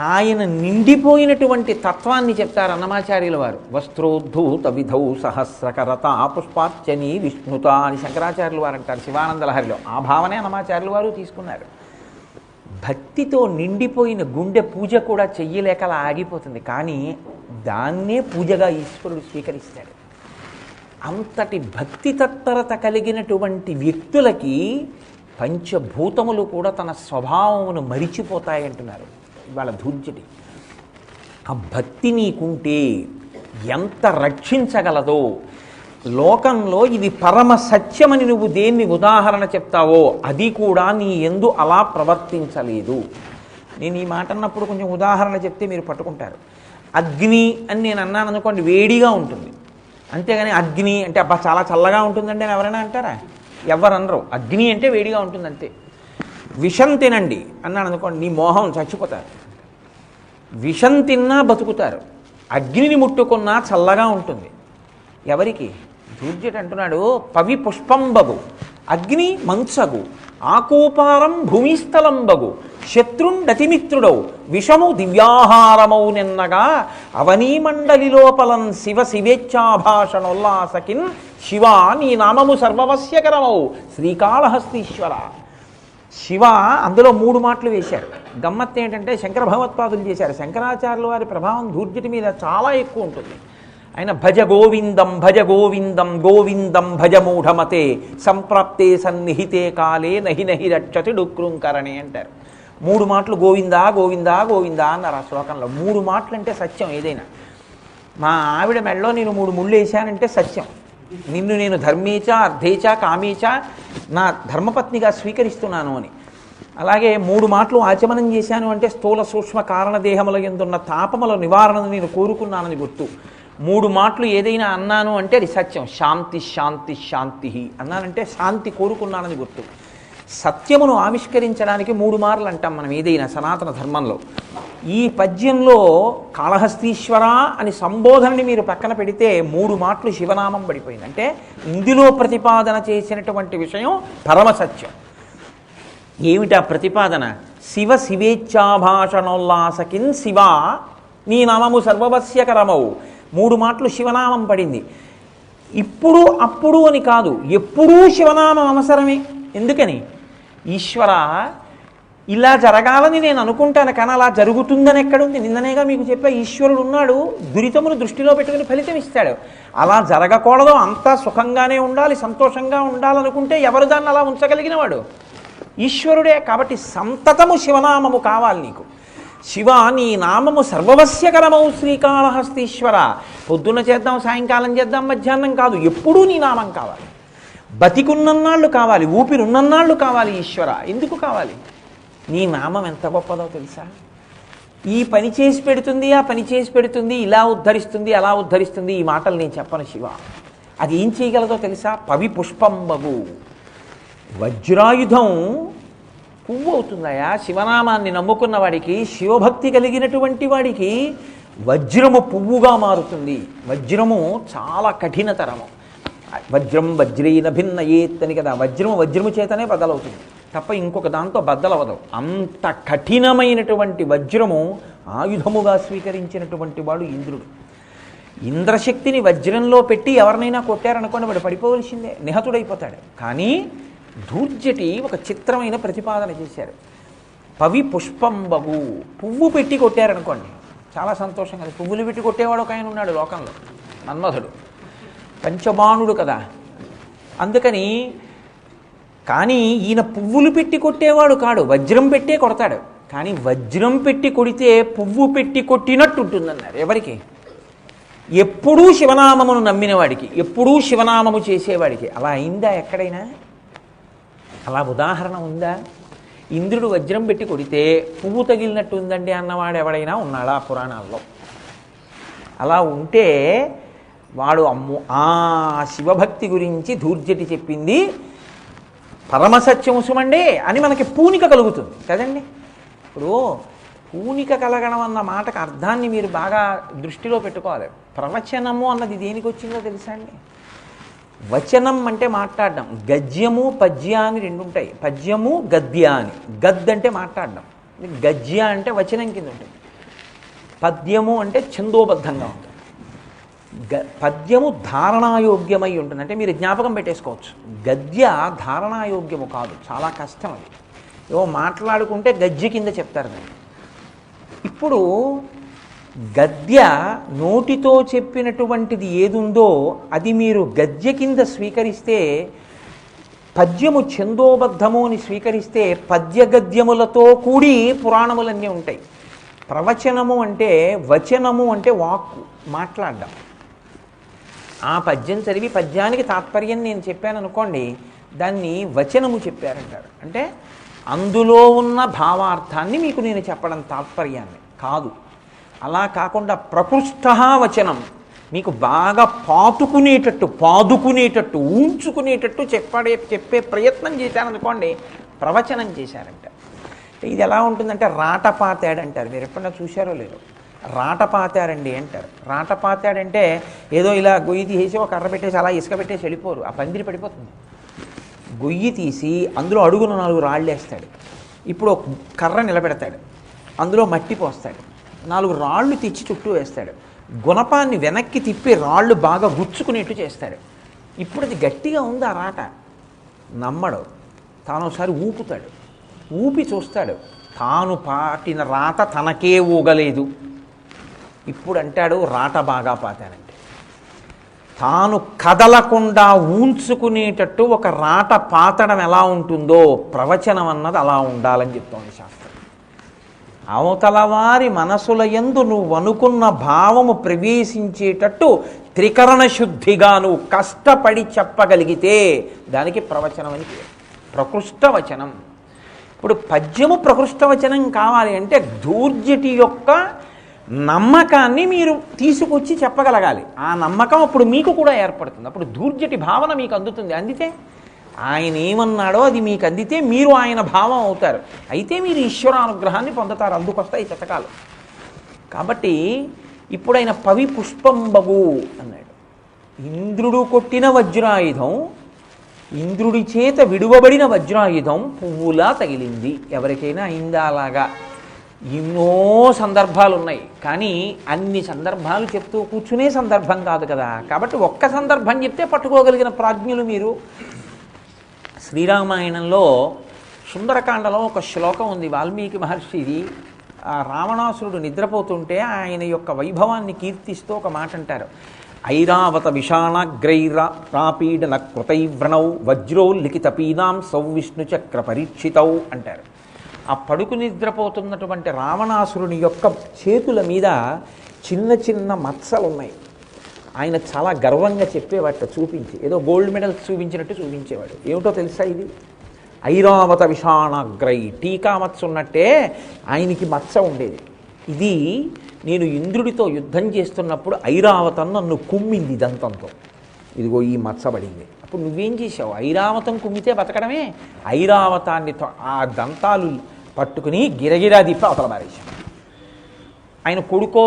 ఆయన నిండిపోయినటువంటి తత్వాన్ని చెప్తారు అన్నమాచార్యుల వారు. వస్త్రోద్ధూత విధౌ సహస్రకరత పుష్పార్చని విష్ణుత అని శంకరాచార్యులు వారు అంటారు శివానంద లహరిలో. ఆ భావనే అన్నమాచార్యుల వారు తీసుకున్నారు. భక్తితో నిండిపోయిన గుండె పూజ కూడా చెయ్యలేకలా ఆగిపోతుంది. కానీ దాన్నే పూజగా ఈశ్వరుడు స్వీకరిస్తాడు. అంతటి భక్తి తత్పరత కలిగినటువంటి వ్యక్తులకి పంచభూతములు కూడా తన స్వభావమును మరిచిపోతాయంటున్నారు ఇవాళ ధూర్జటి. ఆ భక్తి నీకుంటే ఎంత రక్షించగలదో, లోకంలో ఇది పరమ సత్యమని నువ్వు దేన్ని ఉదాహరణ చెప్తావో అది కూడా నీ యందు అలా ప్రవర్తించలేదు. నేను ఈ మాట అన్నప్పుడు కొంచెం ఉదాహరణ చెప్తే మీరు పట్టుకుంటారు. అగ్ని అని నేను అన్నాను అనుకోండి, వేడిగా ఉంటుంది. అంతేగాని అగ్ని అంటే అబ్బా చాలా చల్లగా ఉంటుందండి అని ఎవరైనా అంటారా? ఎవరు అనరు. అగ్ని అంటే వేడిగా ఉంటుంది అంతే. విషం తినండి అన్నాను అనుకోండి, నీ మోహం చచ్చిపోతారు. విషం తిన్నా బతుకుతారు. అగ్నిని ముట్టుకున్నా చల్లగా ఉంటుంది. ఎవరికి? ధూర్జటి అంటున్నాడు, పవి పుష్పంబగు అగ్ని మంచగు ఆకూపారం భూమిస్థలంబగు శత్రుండతిమిత్రుడౌ విషము దివ్యాహారమౌ నిన్నగా అవనీమండలి లోపలన్ శివ శివేచ్ఛాభాషణోల్లాసకిన్ శివ నీ నామము సర్వవస్యకరమౌ శ్రీకాళహస్తీశ్వర. శివ అందులో 3 మాటలు వేశారు. గమ్మత్తు ఏంటంటే శంకర భగవత్పాదులు చేశారు. శంకరాచార్యుల వారి ప్రభావం ధూర్జటి మీద చాలా ఎక్కువ ఉంటుంది. ఆయన భజ గోవిందం భజ గోవిందం గోవిందం భజ మూఢమతే సంప్రాప్తే సన్నిహితే కాలే నహి నహి రక్షతి డుక్రుంకరణి అంటారు. 3 మాటలు గోవిందా గోవిందా గోవిందా అన్నారు ఆ శ్లోకంలో. 3 మాటలు అంటే సత్యం. ఏదైనా మా ఆవిడ మెడలో నేను 3 ముళ్ళు వేశానంటే సత్యం. నిన్ను నేను ధర్మేచ అర్థేచ కామేచ నా ధర్మపత్నిగా స్వీకరిస్తున్నాను అని. అలాగే 3 మాటలు ఆచమనం చేశాను అంటే స్థూల సూక్ష్మ కారణదేహముల యందున్న తాపముల నివారణను నేను కోరుకున్నానని గుర్తు. 3 మాటలు ఏదైనా అన్నాను అంటే అది సత్యం. శాంతి శాంతి శాంతి అన్నానంటే శాంతి కోరుకున్నానని గుర్తు. సత్యమును ఆవిష్కరించడానికి 3 మార్లు అంటాం మనం ఏదైనా సనాతన ధర్మంలో. ఈ పద్యంలో కాళహస్తీశ్వర అని సంబోధనని మీరు పక్కన పెడితే 3 మాటలు శివనామం పడిపోయింది. అంటే ఇందులో ప్రతిపాదన చేసినటువంటి విషయం పరమసత్యం. ఏమిటా ప్రతిపాదన? శివ శివేచ్ఛాభాషణోల్లాసకిన్ శివ నీ నామము సర్వవస్యకరమౌ. 3 మాటలు శివనామం పడింది. ఇప్పుడు అప్పుడు అని కాదు, ఎప్పుడూ శివనామం అవసరమే. ఎందుకని? ఈశ్వర ఇలా జరగాలని నేను అనుకుంటాను, కానీ అలా జరుగుతుందని ఎక్కడుంది? నిన్ననేగా మీకు చెప్పా, ఈశ్వరుడు ఉన్నాడు, దురితమును దృష్టిలో పెట్టుకుని ఫలితం ఇస్తాడు. అలా జరగకూడదు, అంతా సుఖంగానే ఉండాలి, సంతోషంగా ఉండాలనుకుంటే ఎవరు దాన్ని అలా ఉంచగలిగిన వాడు? ఈశ్వరుడే. కాబట్టి సంతతము శివనామము కావాలి నీకు. శివ నీ నామము సర్వవస్యకరమౌ శ్రీకాళహస్తీశ్వర. పొద్దున్న చేద్దాం, సాయంకాలం చేద్దాం, మధ్యాహ్నం కాదు, ఎప్పుడూ నీ నామం కావాలి. బతికున్నన్నాళ్ళు కావాలి, ఊపిరున్నన్నాళ్ళు కావాలి. ఈశ్వర ఎందుకు కావాలి? నీ నామం ఎంత గొప్పదో తెలుసా? ఈ పని చేసి పెడుతుంది, ఆ పని చేసి పెడుతుంది, ఇలా ఉద్ధరిస్తుంది, అలా ఉద్ధరిస్తుంది. ఈ మాటలు నేను చెప్పను శివ. అది ఏం చేయగలదో తెలుసా? పవి పుష్పంబగు వజ్రాయుధం పువ్వు అవుతుందయా. శివనామాన్ని నమ్ముకున్న వాడికి, శివభక్తి కలిగినటువంటి వాడికి వజ్రము పువ్వుగా మారుతుంది. వజ్రము చాలా కఠినతరము. వజ్రం వజ్రైన భిన్నయేత్ అని కదా. వజ్రము చేతనే బద్దలవుతుంది తప్ప ఇంకొక దాంతో బద్దలవదు. అంత కఠినమైనటువంటి వజ్రము ఆయుధముగా స్వీకరించినటువంటి వాడు ఇంద్రుడు. ఇంద్రశక్తిని వజ్రంలో పెట్టి ఎవరినైనా కొట్టారనుకోండి వాడు పడిపోవలసిందే, నిహతుడైపోతాడు. కానీ ధూర్జటి ఒక చిత్రమైన ప్రతిపాదన చేశారు. పవి పుష్పంబగు పువ్వు పెట్టి కొట్టారనుకోండి చాలా సంతోషం కదా. పువ్వులు పెట్టి కొట్టేవాడు ఒక ఆయన ఉన్నాడు లోకంలో, మన్మధుడు, పంచబాణుడు కదా. అందుకని కానీ ఈయన పువ్వులు పెట్టి కొట్టేవాడు కాడు, వజ్రం పెట్టే కొడతాడు. కానీ వజ్రం పెట్టి కొడితే పువ్వు పెట్టి కొట్టినట్టు ఉంటుందన్నారు. ఎవరికి? ఎప్పుడూ శివనామమును నమ్మినవాడికి, ఎప్పుడూ శివనామము చేసేవాడికి. అలా అయిందా ఎక్కడైనా? అలా ఉదాహరణ ఉందా? ఇంద్రుడు వజ్రం పెట్టి కొడితే పువ్వు తగిలినట్టు ఉందండి అన్నవాడు ఎవడైనా ఉన్నాడా పురాణాల్లో? అలా ఉంటే వాడు అమ్ము ఆ శివభక్తి గురించి ధూర్జటి చెప్పింది పరమసత్యము సుమండే అని మనకి పూనిక కలుగుతుంది కదండి. ఇప్పుడు పూనిక కలగడం అన్న మాటకు అర్థాన్ని మీరు బాగా దృష్టిలో పెట్టుకోవాలి. ప్రవచనము అన్నది దేనికి వచ్చిందో తెలుసా అండి? వచనం అంటే మాట్లాడడం. గద్యము పద్య అని 2 ఉంటాయి. పద్యము గద్య అని. గద్ అంటే మాట్లాడడం, గద్య అంటే వచనం కింద ఉంటుంది. పద్యము అంటే ఛందోబద్ధంగా ఉంటుంది. పద్యము ధారణాయోగ్యమై ఉంటుంది. అంటే మీరు జ్ఞాపకం పెట్టేసుకోవచ్చు. గద్య ధారణాయోగ్యము కాదు, చాలా కష్టం అది. ఏవో మాట్లాడుకుంటే గద్య కింద చెప్తారు దాన్ని. ఇప్పుడు గద్య నోటితో చెప్పినటువంటిది ఏదుందో అది మీరు గద్య కింద స్వీకరిస్తే, పద్యము ఛందోబద్ధము అని స్వీకరిస్తే పద్య గద్యములతో కూడి పురాణములన్నీ ఉంటాయి. ప్రవచనము అంటే, వచనము అంటే వాక్కు, మాట్లాడడం. ఆ పద్యం చదివి పద్యానికి తాత్పర్యం నేను చెప్పాను అనుకోండి, దాన్ని వచనము చెప్పారంటారు. అంటే అందులో ఉన్న భావార్థాన్ని మీకు నేను చెప్పడం తాత్పర్యాన్ని కాదు. అలా కాకుండా ప్రకృష్ట వచనం, మీకు బాగా పాదుకునేటట్టు ఊంచుకునేటట్టు చెప్పే ప్రయత్నం చేశారనుకోండి, ప్రవచనం చేశారంట. ఇది ఎలా ఉంటుందంటే రాటపాతాడంటారు. మీరు ఎప్పుడన్నా చూశారో లేదో? రాట పాతాడండి అంటారు. రాట పాతాడంటే ఏదో ఇలా గొయ్యి తీసేసి ఒక కర్ర పెట్టేసి అలా ఇసుక పెట్టేసి వెళ్ళిపోరు, ఆ పందిరి పడిపోతుంది. గొయ్యి తీసి అందులో అడుగున 4 రాళ్ళు వేస్తాడు. ఇప్పుడు ఒక కర్ర నిలబెడతాడు, అందులో మట్టి పోస్తాడు, 4 రాళ్ళు తెచ్చి చుట్టూ వేస్తాడు, గుణపాన్ని వెనక్కి తిప్పి రాళ్ళు బాగా గుచ్చుకునేట్టు చేస్తాడు. ఇప్పుడు అది గట్టిగా ఉంది ఆ రాట, నమ్మడు. తాను ఒకసారి ఊపుతాడు, ఊపి చూస్తాడు, తాను పాటిన రాట తనకే ఊగలేదు. ఇప్పుడు అంటాడు రాట బాగా పాతానంటే. తాను కదలకుండా ఊంచుకునేటట్టు ఒక రాట పాతడం ఎలా ఉంటుందో ప్రవచనం అన్నది అలా ఉండాలని చెప్తోంది శాస్త్రం. అవతల వారి మనసుల యందు నువ్వు అనుకున్న భావము ప్రవేశించేటట్టు త్రికరణ శుద్ధిగా నువ్వు కష్టపడి చెప్పగలిగితే దానికి ప్రవచనం అని పేరు, ప్రకృష్టవచనం. ఇప్పుడు పద్యము ప్రకృష్టవచనం కావాలి అంటే ధూర్జటి యొక్క నమ్మకాన్ని మీరు తీసుకొచ్చి చెప్పగలగాలి. ఆ నమ్మకం అప్పుడు మీకు కూడా ఏర్పడుతుంది, అప్పుడు ధూర్జటి భావన మీకు అందుతుంది. అందితే ఆయన ఏమన్నాడో అది మీకు అందితే మీరు ఆయన భావం అవుతారు, అయితే మీరు ఈశ్వరానుగ్రహాన్ని పొందుతారు. అందుకొస్తాయి శతకాలు. కాబట్టి ఇప్పుడు ఆయన పవి పుష్పంబగు అన్నాడు. ఇంద్రుడు కొట్టిన వజ్రాయుధం, ఇంద్రుడి చేత విడువబడిన వజ్రాయుధం పువ్వులా తగిలింది. ఎవరికైనా అయిందా అలాగా? ఎన్నో సందర్భాలు ఉన్నాయి, కానీ అన్ని సందర్భాలు చెప్తూ కూర్చునే సందర్భం కాదు కదా. కాబట్టి ఒక్క సందర్భం చెప్తే పట్టుకోగలిగిన ప్రాజ్ఞులు మీరు. శ్రీరామాయణంలో సుందరకాండలో ఒక శ్లోకం ఉంది, వాల్మీకి మహర్షిది. ఆ రావణాసురుడు నిద్రపోతుంటే ఆయన యొక్క వైభవాన్ని కీర్తిస్తూ ఒక మాట అంటారు. ఐరావత విషాణగ్రైరాపీడన కృతైవ్రణౌ వజ్రోల్లిఖిత పీనాం సౌవిష్ణు చక్ర పరీక్షితౌ అంటారు. ఆ పడుకు నిద్రపోతున్నటువంటి రావణాసురుని యొక్క చేతుల మీద చిన్న చిన్న మచ్చలు ఉన్నాయి. ఆయన చాలా గర్వంగా చెప్పేవాట, చూపించి ఏదో గోల్డ్ మెడల్స్ చూపించినట్టు చూపించేవాడు. ఏమిటో తెలుసా ఇది? ఐరావత విషాణగ్రై, టీకా మచ్చ ఉన్నట్టే ఆయనకి మచ్చ ఉండేది. ఇది నేను ఇంద్రుడితో యుద్ధం చేస్తున్నప్పుడు ఐరావతం నన్ను కుమ్మింది దంతంతో, ఇదిగో ఈ మచ్చబడింది. అప్పుడు నువ్వేం చేసావు? ఐరావతం కుమ్మితే బతకడమే. ఐరావతాన్ని ఆ దంతాలు పట్టుకుని గిరగిరా దిప్పి అవతల మారేశాం. ఆయన కొడుకో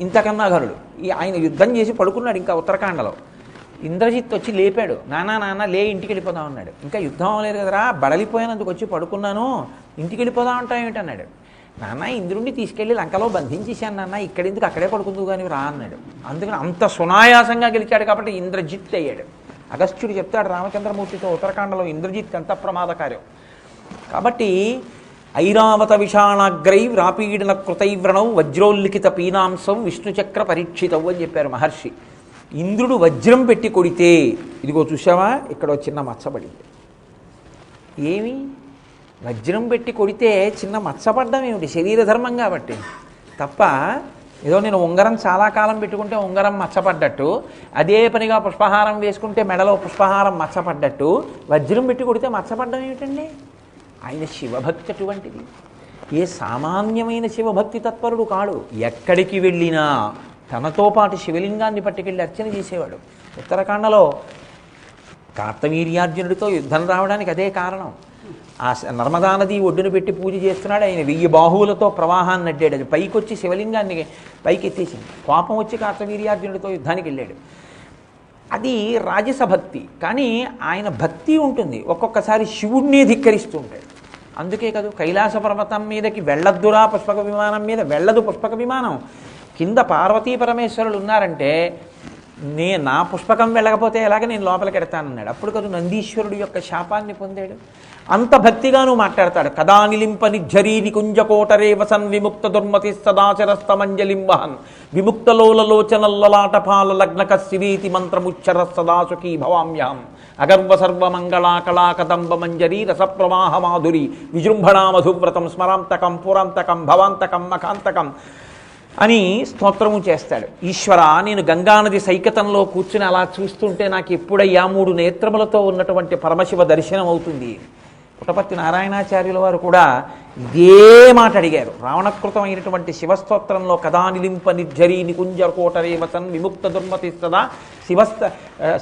ఇంతకన్నా ఘనుడు. ఆయన యుద్ధం చేసి పడుకున్నాడు. ఇంకా ఉత్తరాఖండలో ఇంద్రజిత్ వచ్చి లేపాడు, నాన్న లే, ఇంటికి వెళ్ళిపోదాం అన్నాడు. ఇంకా యుద్ధం అవ్వలేదు కదరా, బడలిపోయినందుకు వచ్చి పడుకున్నాను, ఇంటికి వెళ్ళిపోదాం అంటావు ఏమిటన్నాడు. నాన్న ఇంద్రుడిని తీసుకెళ్ళి లంకలో బంధించేశాను నాన్న, ఇక్కడెందుకు అక్కడే పడుకుందు కానీ రా అన్నాడు. అందుకని అంత సునాయాసంగా గెలిచాడు కాబట్టి ఇంద్రజిత్ అయ్యాడు. అగస్త్యుడు చెప్తాడు రామచంద్రమూర్తితో ఉత్తరాఖండలో ఇంద్రజిత్ ఎంత ప్రమాదకార్యం. కాబట్టి ఐరావత విషాణగ్రై రాపీడన కృతైవ్రణౌ వజ్రోల్లిఖిత పీనాంసం విష్ణుచక్ర పరీక్షితవు అని చెప్పారు మహర్షి. ఇంద్రుడు వజ్రం పెట్టి కొడితే ఇదిగో చూసావా ఇక్కడ చిన్న మచ్చబడింది. ఏమి వజ్రం పెట్టి కొడితే చిన్న మచ్చపడ్డం ఏమిటి? శరీర ధర్మం కాబట్టి తప్ప ఏదో నేను ఉంగరం చాలా కాలం పెట్టుకుంటే ఉంగరం మచ్చపడ్డట్టు, అదే పనిగా పుష్పహారం వేసుకుంటే మెడలో పుష్పహారం మచ్చపడ్డట్టు వజ్రం పెట్టి కొడితే మచ్చపడ్డం ఏమిటండి? ఆయన శివభక్తి అటువంటిది. ఏ సామాన్యమైన శివభక్తి తత్పరుడు కాడు. ఎక్కడికి వెళ్ళినా తనతో పాటు శివలింగాన్ని పట్టుకెళ్ళి అర్చన చేసేవాడు. ఉత్తరాఖండలో కార్తవీర్యార్జునుడితో యుద్ధం రావడానికి అదే కారణం. ఆ నర్మదా నది ఒడ్డున పెట్టి పూజ చేస్తున్నాడు. ఆయన 1000 బాహువులతో ప్రవాహాన్ని అడ్డాడు. అది పైకొచ్చి శివలింగాన్ని పైకి ఎత్తేసింది. కోపం వచ్చి కార్తవీర్యార్జునుడితో యుద్ధానికి వెళ్ళాడు. అది రాజస భక్తి. కానీ ఆయన భక్తి ఉంటుంది, ఒక్కొక్కసారి శివుడిని ధిక్కరిస్తూ ఉంటాడు. అందుకే కదా కైలాస పర్వతం మీదకి వెళ్ళద్దురా పుష్పక విమానం మీద, వెళ్ళదు పుష్పక విమానం. కింద పార్వతీ పరమేశ్వరులు ఉన్నారంటే నా పుష్పకం వెళ్ళకపోతే ఎలాగ నేను లోపలికి ఎడతానన్నాడు. అప్పుడు కదా నందీశ్వరుడు యొక్క శాపాన్ని పొందాడు. అంత భక్తిగాను మాట్లాడతాడు. కదా నిలింప నిఝరీ నికుంజకోటరే వసన్ విముక్త దుర్మతి సదాచరస్తమంజలింబహన్ విముక్తలోలలోచనల్లలాటపాల లగ్నక శిరీతి మంత్రముచ్చర సదాసుఖీ భవామ్యహం అగర్వ సర్వమంగళా కళా కదంబ మంజరీ రసప్రవాహ మాధురి విజృంభణా మధువ్రతం స్మరాంతకం పురాంతకం భవాంతకం మఖాంతకం అని స్తోత్రము చేస్తాడు. ఈశ్వర, నేను గంగానది సైకతంలో కూర్చుని అలా చూస్తుంటే నాకు ఎప్పుడయ్యా 3 నేత్రములతో ఉన్నటువంటి పరమశివ దర్శనం అవుతుంది. పుట్టపర్తి నారాయణాచార్యుల వారు కూడా ఇదే మాట అడిగారు. రావణకృతమైనటువంటి శివస్తోత్రంలో కదా నిలింప నిర్జరీ నికుంజ కోటరే వసన్ విముక్త దుర్మతి సదా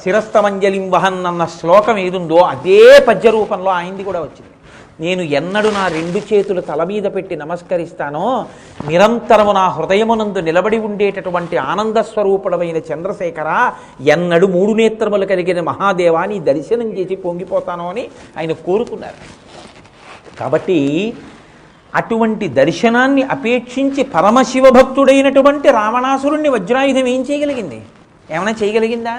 శిరస్తమంజలిం వహన్ అన్న శ్లోకం ఏదుందో అదే పద్య రూపంలో ఆయనది కూడా వచ్చింది. నేను ఎన్నడు నా 2 చేతులు తల మీద పెట్టి నమస్కరిస్తానో, నిరంతరము నా హృదయమునందు నిలబడి ఉండేటటువంటి ఆనంద స్వరూపుడమైన చంద్రశేఖర, ఎన్నడు 3 నేత్రములు కలిగిన మహాదేవాన్ని దర్శనం చేసి పొంగిపోతాను అని ఆయన కోరుకున్నారు. కాబట్టి అటువంటి దర్శనాన్ని అపేక్షించి పరమశివభక్తుడైనటువంటి రావణాసురుణ్ణి వజ్రాయుధం ఏం చేయగలిగింది? ఏమైనా చేయగలిగిందా?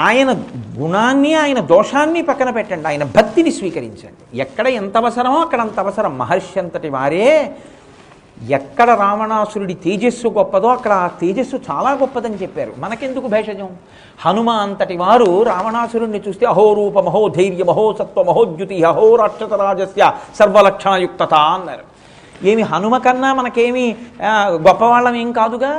ఆయన గుణాన్ని, ఆయన దోషాన్ని పక్కన పెట్టండి, ఆయన భక్తిని స్వీకరించండి. ఎక్కడ ఎంత అవసరమో అక్కడ అంత అవసరం. మహర్షి అంతటి వారే ఎక్కడ రావణాసురుడి తేజస్సు గొప్పదో అక్కడ ఆ తేజస్సు చాలా గొప్పదని చెప్పారు. మనకెందుకు భేషజం? హనుమ అంతటి వారు రావణాసురుణ్ణి చూస్తే అహోరూప మహో ధైర్య మహో సత్వ మహోద్యుతి అహో రాక్షసరాజస్య సర్వలక్షణయుక్తత అన్నారు. ఏమి హనుమ కన్నా మనకేమి గొప్పవాళ్ళం ఏం కాదుగా.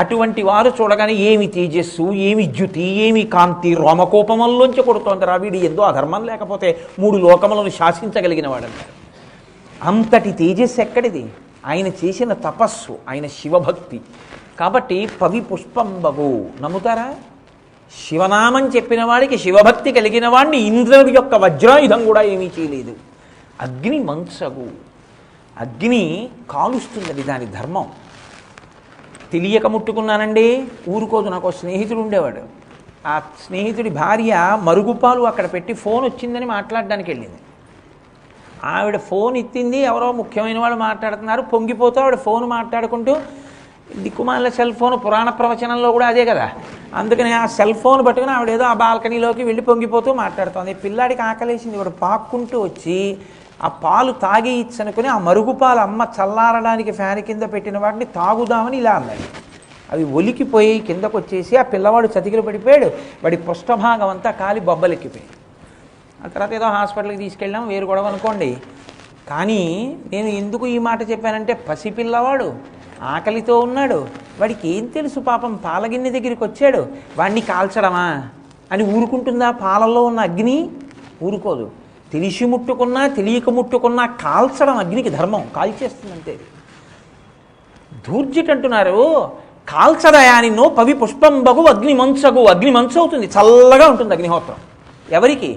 అటువంటి వారు చూడగానే ఏమి తేజస్సు, ఏమి ద్యుతి, ఏమి కాంతి, రోమకోపంలోంచి కొడుతోంది రావీడి, ఎందో అధర్మం లేకపోతే 3 లోకములను శాసించగలిగిన వాడన్నారు. అంతటి తేజస్సు ఎక్కడిది? ఆయన చేసిన తపస్సు, ఆయన శివభక్తి. కాబట్టి పవి పుష్పంబగు, నమ్ముతారా? శివనామం చెప్పిన వాడికి, శివభక్తి కలిగిన వాడిని ఇంద్రుడి యొక్క వజ్రాయుధం కూడా ఏమీ చేయలేదు. అగ్ని మంచగు, అగ్ని కాలుస్తుంది, దాని ధర్మం. తెలియక ముట్టుకున్నానండి ఊరుకోదు. నాకు స్నేహితుడు ఉండేవాడు. ఆ స్నేహితుడి భార్య మరుగుపాలు అక్కడ పెట్టి ఫోన్ వచ్చిందని మాట్లాడడానికి వెళ్ళింది. ఆవిడ ఫోన్ ఎత్తింది, ఎవరో ముఖ్యమైన వాళ్ళు మాట్లాడుతున్నారు. పొంగిపోతూ ఆవిడ ఫోన్ మాట్లాడుకుంటూ, దిక్కుమాల సెల్ ఫోన్ పురాణ ప్రవచనంలో కూడా అదే కదా, అందుకని ఆ సెల్ ఫోన్ పట్టుకుని ఆవిడ ఏదో ఆ బాల్కనీలోకి వెళ్ళి పొంగిపోతూ మాట్లాడుతోంది. పిల్లాడికి ఆకలేసింది, వాడు పాక్కుంటూ వచ్చి ఆ పాలు తాగి ఇచ్చనుకుని ఆ మరుగుపాలు అమ్మ చల్లారడానికి ఫ్యాన్ కింద పెట్టిన వాటిని తాగుదామని ఇలా అన్నాడు. అవి ఒలికిపోయి కిందకు వచ్చేసి ఆ పిల్లవాడు చతికిలు పడిపోయాడు. వాడి పృష్ఠభాగం అంతా కాలి బొబ్బలెక్కిపోయాడు. ఆ తర్వాత ఏదో హాస్పిటల్కి తీసుకెళ్ళాం, వేరు గొడవ అనుకోండి. కానీ నేను ఎందుకు ఈ మాట చెప్పానంటే, పసిపిల్లవాడు ఆకలితో ఉన్నాడు, వాడికి ఏం తెలుసు పాపం. పాలగిన్నె దగ్గరికి వచ్చాడు, వాడిని కాల్చడమా అని ఊరుకుంటుందా? పాలల్లో ఉన్న అగ్ని ఊరుకోదు. తెలిసి ముట్టుకున్నా తెలియక ముట్టుకున్నా కాల్చడం అగ్నికి ధర్మం, కాల్చేస్తుందంతే. దూర్జిట్ అంటున్నారు, కాల్చదయా నిన్ను పవి పుష్పంబగు అగ్ని మంచగు. అగ్ని మంచు అవుతుంది, చల్లగా ఉంటుంది అగ్నిహోత్రం. ఎవరికి?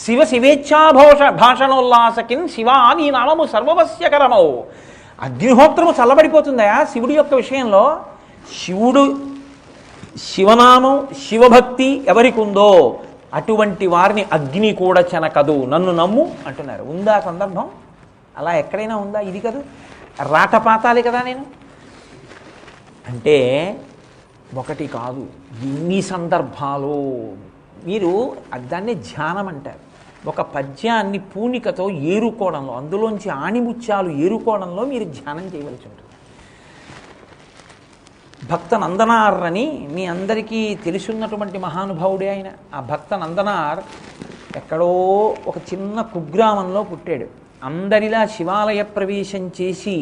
శివ భాషణోల్లాసకిన్ శివా నీ నామము సర్వవస్యకరమవు. అగ్నిహోత్రము చల్లబడిపోతుందయా శివుడి యొక్క విషయంలో. శివనామం, శివభక్తి ఎవరికి ఉందో అటువంటి వారిని అగ్ని కూడా చెనకదు. నన్ను నమ్ము అంటున్నారు. ఉందా సందర్భం? అలా ఎక్కడైనా ఉందా? ఇది కదా రాటపాతాలి కదా. నేను అంటే ఒకటి కాదు, ఎన్ని సందర్భాలు. మీరు దాన్ని ధ్యానం అంటారు. ఒక పద్యాన్ని పూనికతో ఏరుకోవడంలో, అందులోంచి ఆణిముత్యాలు ఏరుకోవడంలో మీరు ధ్యానం చేయవలసి ఉంటుంది. భక్త నందనార్ అని మీ అందరికీ తెలుసున్నటువంటి మహానుభావుడే ఆయన. ఆ భక్త నందనార్ ఎక్కడో ఒక చిన్న కుగ్రామంలో పుట్టాడు. అందరిలా శివాలయ ప్రవేశం చేసి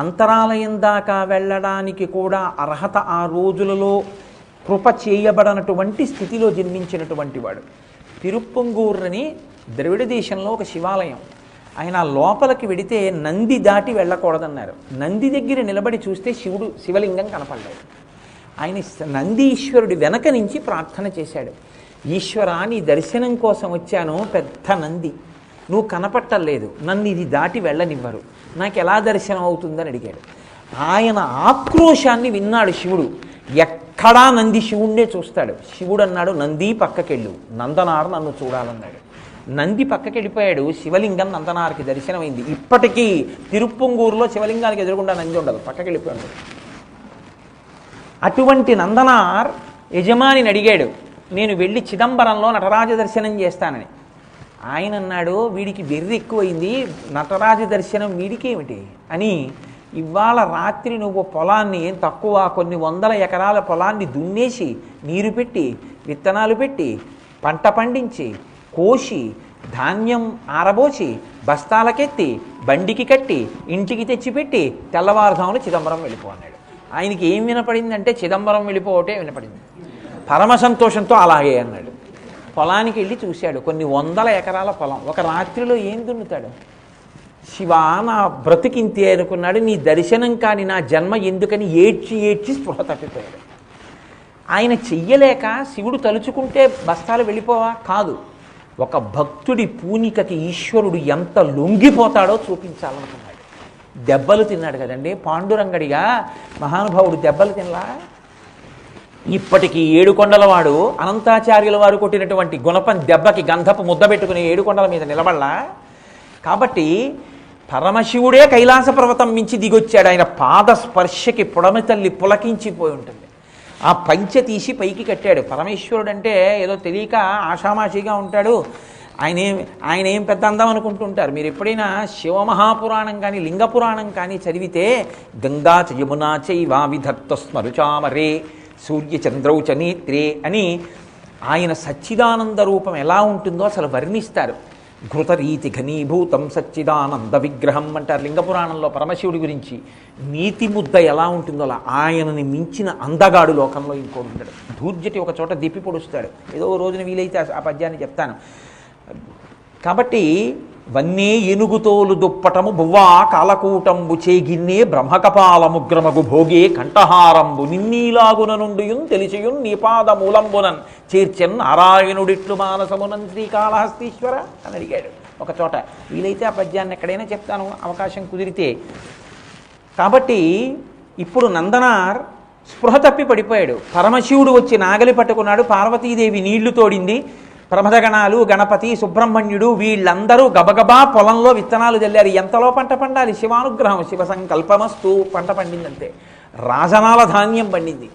అంతరాలయం దాకా వెళ్ళడానికి కూడా అర్హత ఆ రోజులలో కృప చేయబడనటువంటి స్థితిలో జన్మించినటువంటి వాడు. తిరుప్పంగూర్ అని ద్రవిడ దేశంలో ఒక శివాలయం. ఆయన లోపలికి వెడితే నంది దాటి వెళ్ళకూడదన్నారు. నంది దగ్గర నిలబడి చూస్తే శివలింగం కనపడ్డాడు. ఆయన నందీశ్వరుడి వెనక నుంచి ప్రార్థన చేశాడు. ఈశ్వర, నీ దర్శనం కోసం వచ్చాను, పెద్ద నంది, నువ్వు కనపట్టలేదు, నన్ను ఇది దాటి వెళ్ళనివ్వరు, నాకు ఎలా దర్శనం అవుతుందని అడిగాడు. ఆయన ఆక్రోశాన్ని విన్నాడు శివుడు. ఎక్కడా నంది శివుణ్ణే చూస్తాడు. శివుడు అన్నాడు, నంది పక్కకెళ్ళు, నందనారు నన్ను చూడాలన్నాడు. నంది పక్కకెళ్ళిపోయాడు. శివలింగం నందనారికి దర్శనమైంది. ఇప్పటికీ తిరుప్పంగూరులో శివలింగానికి ఎదురుగుండా నంది ఉండదు, పక్కకెళ్ళిపోయాడు. అటువంటి నందనార్ యజమానిని అడిగాడు, నేను వెళ్ళి చిదంబరంలో నటరాజ దర్శనం చేస్తానని. ఆయన అన్నాడు, వీడికి వెర్రి ఎక్కువైంది, నటరాజ దర్శనం వీడికి ఏమిటి అని. ఇవాళ రాత్రి నువ్వు పొలాన్ని, ఏం తక్కువ, కొన్ని 100 ఎకరాల పొలాన్ని దున్నేసి, నీరు పెట్టి, విత్తనాలు పెట్టి, పంట పండించి, కోసి, ధాన్యం ఆరబోసి, బస్తాలకెత్తి, బండికి కట్టి, ఇంటికి తెచ్చిపెట్టి, తెల్లవారుధాములు చిదంబరం వెళ్ళిపో అన్నాడు. ఆయనకి ఏం వినపడిందంటే చిదంబరం వెళ్ళిపోవటే వినపడింది. పరమ సంతోషంతో అలాగే అన్నాడు. పొలానికి వెళ్ళి చూశాడు. కొన్ని 100 ఎకరాల పొలం. ఒక రాత్రిలో ఏం దున్నుతాడు? శివా, నా బ్రతికింతే అనుకున్నాడు. నీ దర్శనం కాని నా జన్మ ఎందుకని ఏడ్చి ఏడ్చి స్పృహ తప్పిపోయాడు. ఆయన చెయ్యలేక శివుడు తలుచుకుంటే బస్తాలు వెళ్ళిపోవా? కాదు. ఒక భక్తుడి పూనికకి ఈశ్వరుడు ఎంత లొంగిపోతాడో చూపించాలనుకున్నాడు. దెబ్బలు తిన్నాడు కదండి పాండురంగడిగా మహానుభావుడు, దెబ్బలు తినలా. ఇప్పటికీ ఏడుకొండలవాడు అనంతాచార్యుల వారు కొట్టినటువంటి గుణపం దెబ్బకి గంధపు ముద్ద పెట్టుకుని ఏడుకొండల మీద నిలబడలా. కాబట్టి పరమశివుడే కైలాస పర్వతం మించి దిగొచ్చాడు. ఆయన పాద స్పర్శకి పుడమి తల్లి పులకించిపోయి ఉంటుంది. ఆ పంచె తీసి పైకి కట్టాడు. పరమేశ్వరుడు అంటే ఏదో తెలియక ఆషామాషిగా ఉంటాడు, ఆయన ఏం పెద్ద అందం అనుకుంటుంటారు. మీరు ఎప్పుడైనా శివమహాపురాణం కానీ లింగపురాణం కానీ చదివితే గంగా చ యమునా చైవ విధత్త స్మరుచామరే సూర్యచంద్రౌ చ నేత్రే అని ఆయన సచ్చిదానంద రూపం ఎలా ఉంటుందో అసలు వర్ణిస్తారు. ఘృతరీతి ఘనీభూతం సచ్చిదానంద విగ్రహం అంటారు లింగపురాణంలో పరమశివుడి గురించి. నీతి ముద్ద ఎలా ఉంటుందో అలా ఆయనని మించిన అందగాడు లోకంలో ఇంకోటి ఉంటాడు. ధూర్జటి ఒక చోట దిప్పి పొడుస్తాడు. ఏదో రోజున వీలైతే ఆ పద్యాన్ని చెప్తాను. కాబట్టి వన్నే ఏనుగుతోలు దుప్పటము బువ్వా కాలకూటంబు చేగిన్నే బ్రహ్మకపాలముగ్రమగు భోగే కంఠహారంబు నిన్నీలాగున నుండియున్ తెలిసియున్ నీపాద మూలంబునన్ చేర్చెన్ నారాయణుడిట్లు మానసమునన్ శ్రీకాళహస్తీశ్వర అని అడిగాడు ఒక చోట. వీలైతే ఆ పద్యాన్ని ఎక్కడైనా చెప్తాను అవకాశం కుదిరితే. కాబట్టి ఇప్పుడు నందనార్ స్పృహ తప్పి పడిపోయాడు. పరమశివుడు వచ్చి నాగలి పట్టుకున్నాడు, పార్వతీదేవి నీళ్లు తోడింది, ప్రమదగణాలు గణపతి సుబ్రహ్మణ్యుడు వీళ్ళందరూ గబగబా పొలంలో విత్తనాలు చల్లారు. ఎంతలో పంట పండాలి? శివానుగ్రహం, శివ సంకల్పమస్తు. పంట పండిందంతే. రాజనాల ధాన్యం పండింది.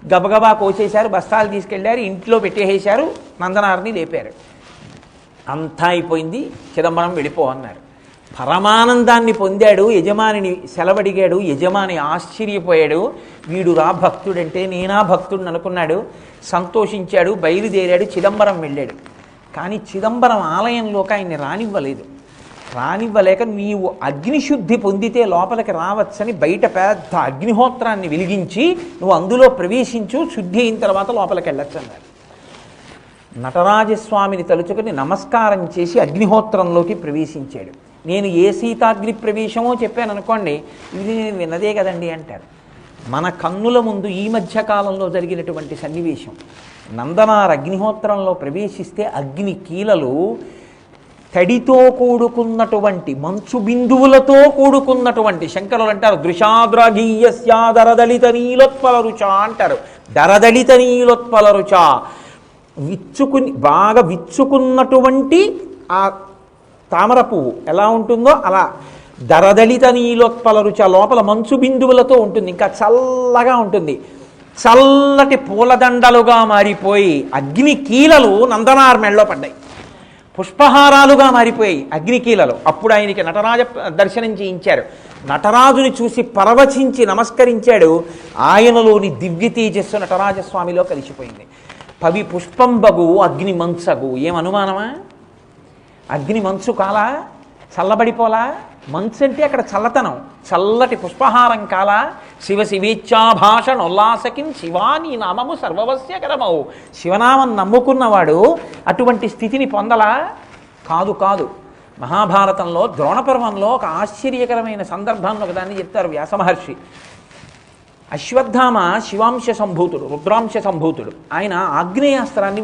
గబగబా కోసేశారు, బస్తాలు తీసుకెళ్లారు, ఇంట్లో పెట్టేసేశారు, నందనారిని లేపారు. అంతా అయిపోయింది, చిదంబరం వెళ్ళిపో అన్నారు. పరమానందాన్ని పొందాడు. యజమానిని సెలవడిగాడు. యజమాని ఆశ్చర్యపోయాడు. వీడు రా భక్తుడంటే నేనా భక్తుడిని అనుకున్నాడు. సంతోషించాడు, బయలుదేరాడు, చిదంబరం వెళ్ళాడు. కానీ చిదంబరం ఆలయంలోకి ఆయన్ని రానివ్వలేదు. రానివ్వలేక నీవు అగ్నిశుద్ధి పొందితే లోపలికి రావచ్చని బయట పెద్ద అగ్నిహోత్రాన్ని వెలిగించి నువ్వు అందులో ప్రవేశించు, శుద్ధి అయిన తర్వాత లోపలికి వెళ్ళొచ్చు అన్నారు. నటరాజస్వామిని తలుచుకుని నమస్కారం చేసి అగ్నిహోత్రంలోకి ప్రవేశించాడు. నేను ఏ సీతాగ్ని ప్రవేశమో చెప్పాను అనుకోండి, ఇది నేను విన్నదే కదండి అంటారు. మన కన్నుల ముందు ఈ మధ్యకాలంలో జరిగినటువంటి సన్నివేశం. నందనార్ అగ్నిహోత్రంలో ప్రవేశిస్తే అగ్ని కీలలు తడితో కూడుకున్నటువంటి మంచు బిందువులతో కూడుకున్నటువంటి, శంకరులు అంటారు దృశాద్రగీయస్యాదరదళిత నీలోత్పల రుచ అంటారు. దరదళిత నీలోత్పల రుచ, బాగా విచ్చుకున్నటువంటి ఆ తామర పువ్వు ఎలా ఉంటుందో అలా దరదళిత నీలోత్పల రుచ, లోపల మంచు బిందువులతో ఉంటుంది, ఇంకా చల్లగా ఉంటుంది. చల్లటి పూలదండలుగా మారిపోయి అగ్ని కీలలు నందనార్ మెళ్ళలో పడ్డాయి. పుష్పహారాలుగా మారిపోయాయి అగ్ని కీలలు. అప్పుడు ఆయనకి నటరాజ దర్శనం చేయించారు. నటరాజుని చూసి పరవశించి నమస్కరించాడు. ఆయనలోని దివ్య తేజస్సు నటరాజస్వామిలో కలిసిపోయింది. పవి పుష్పంబగు అగ్ని మంచగు, ఏం అనుమానమా? అగ్ని మంచు కాలా, చల్లబడిపోలా? మంచు అంటే అక్కడ చల్లతనం. చల్లటి పుష్పహారం కాలా? శివ శివేచ్ఛాభాషణ ఉల్లాసకిన్ శివాని నామము సర్వవస్యకరమవు. శివనామం నమ్ముకున్నవాడు అటువంటి స్థితిని పొందలా? కాదు కాదు. మహాభారతంలో ద్రోణపర్వంలో ఒక ఆశ్చర్యకరమైన సందర్భాన్ని ఒకదాన్ని చెప్తారు వ్యాసమహర్షి. అశ్వత్థామ శివాంశ సంభూతుడు, రుద్రాంశ సంభూతుడు. ఆయన ఆగ్నేయాస్త్రాన్ని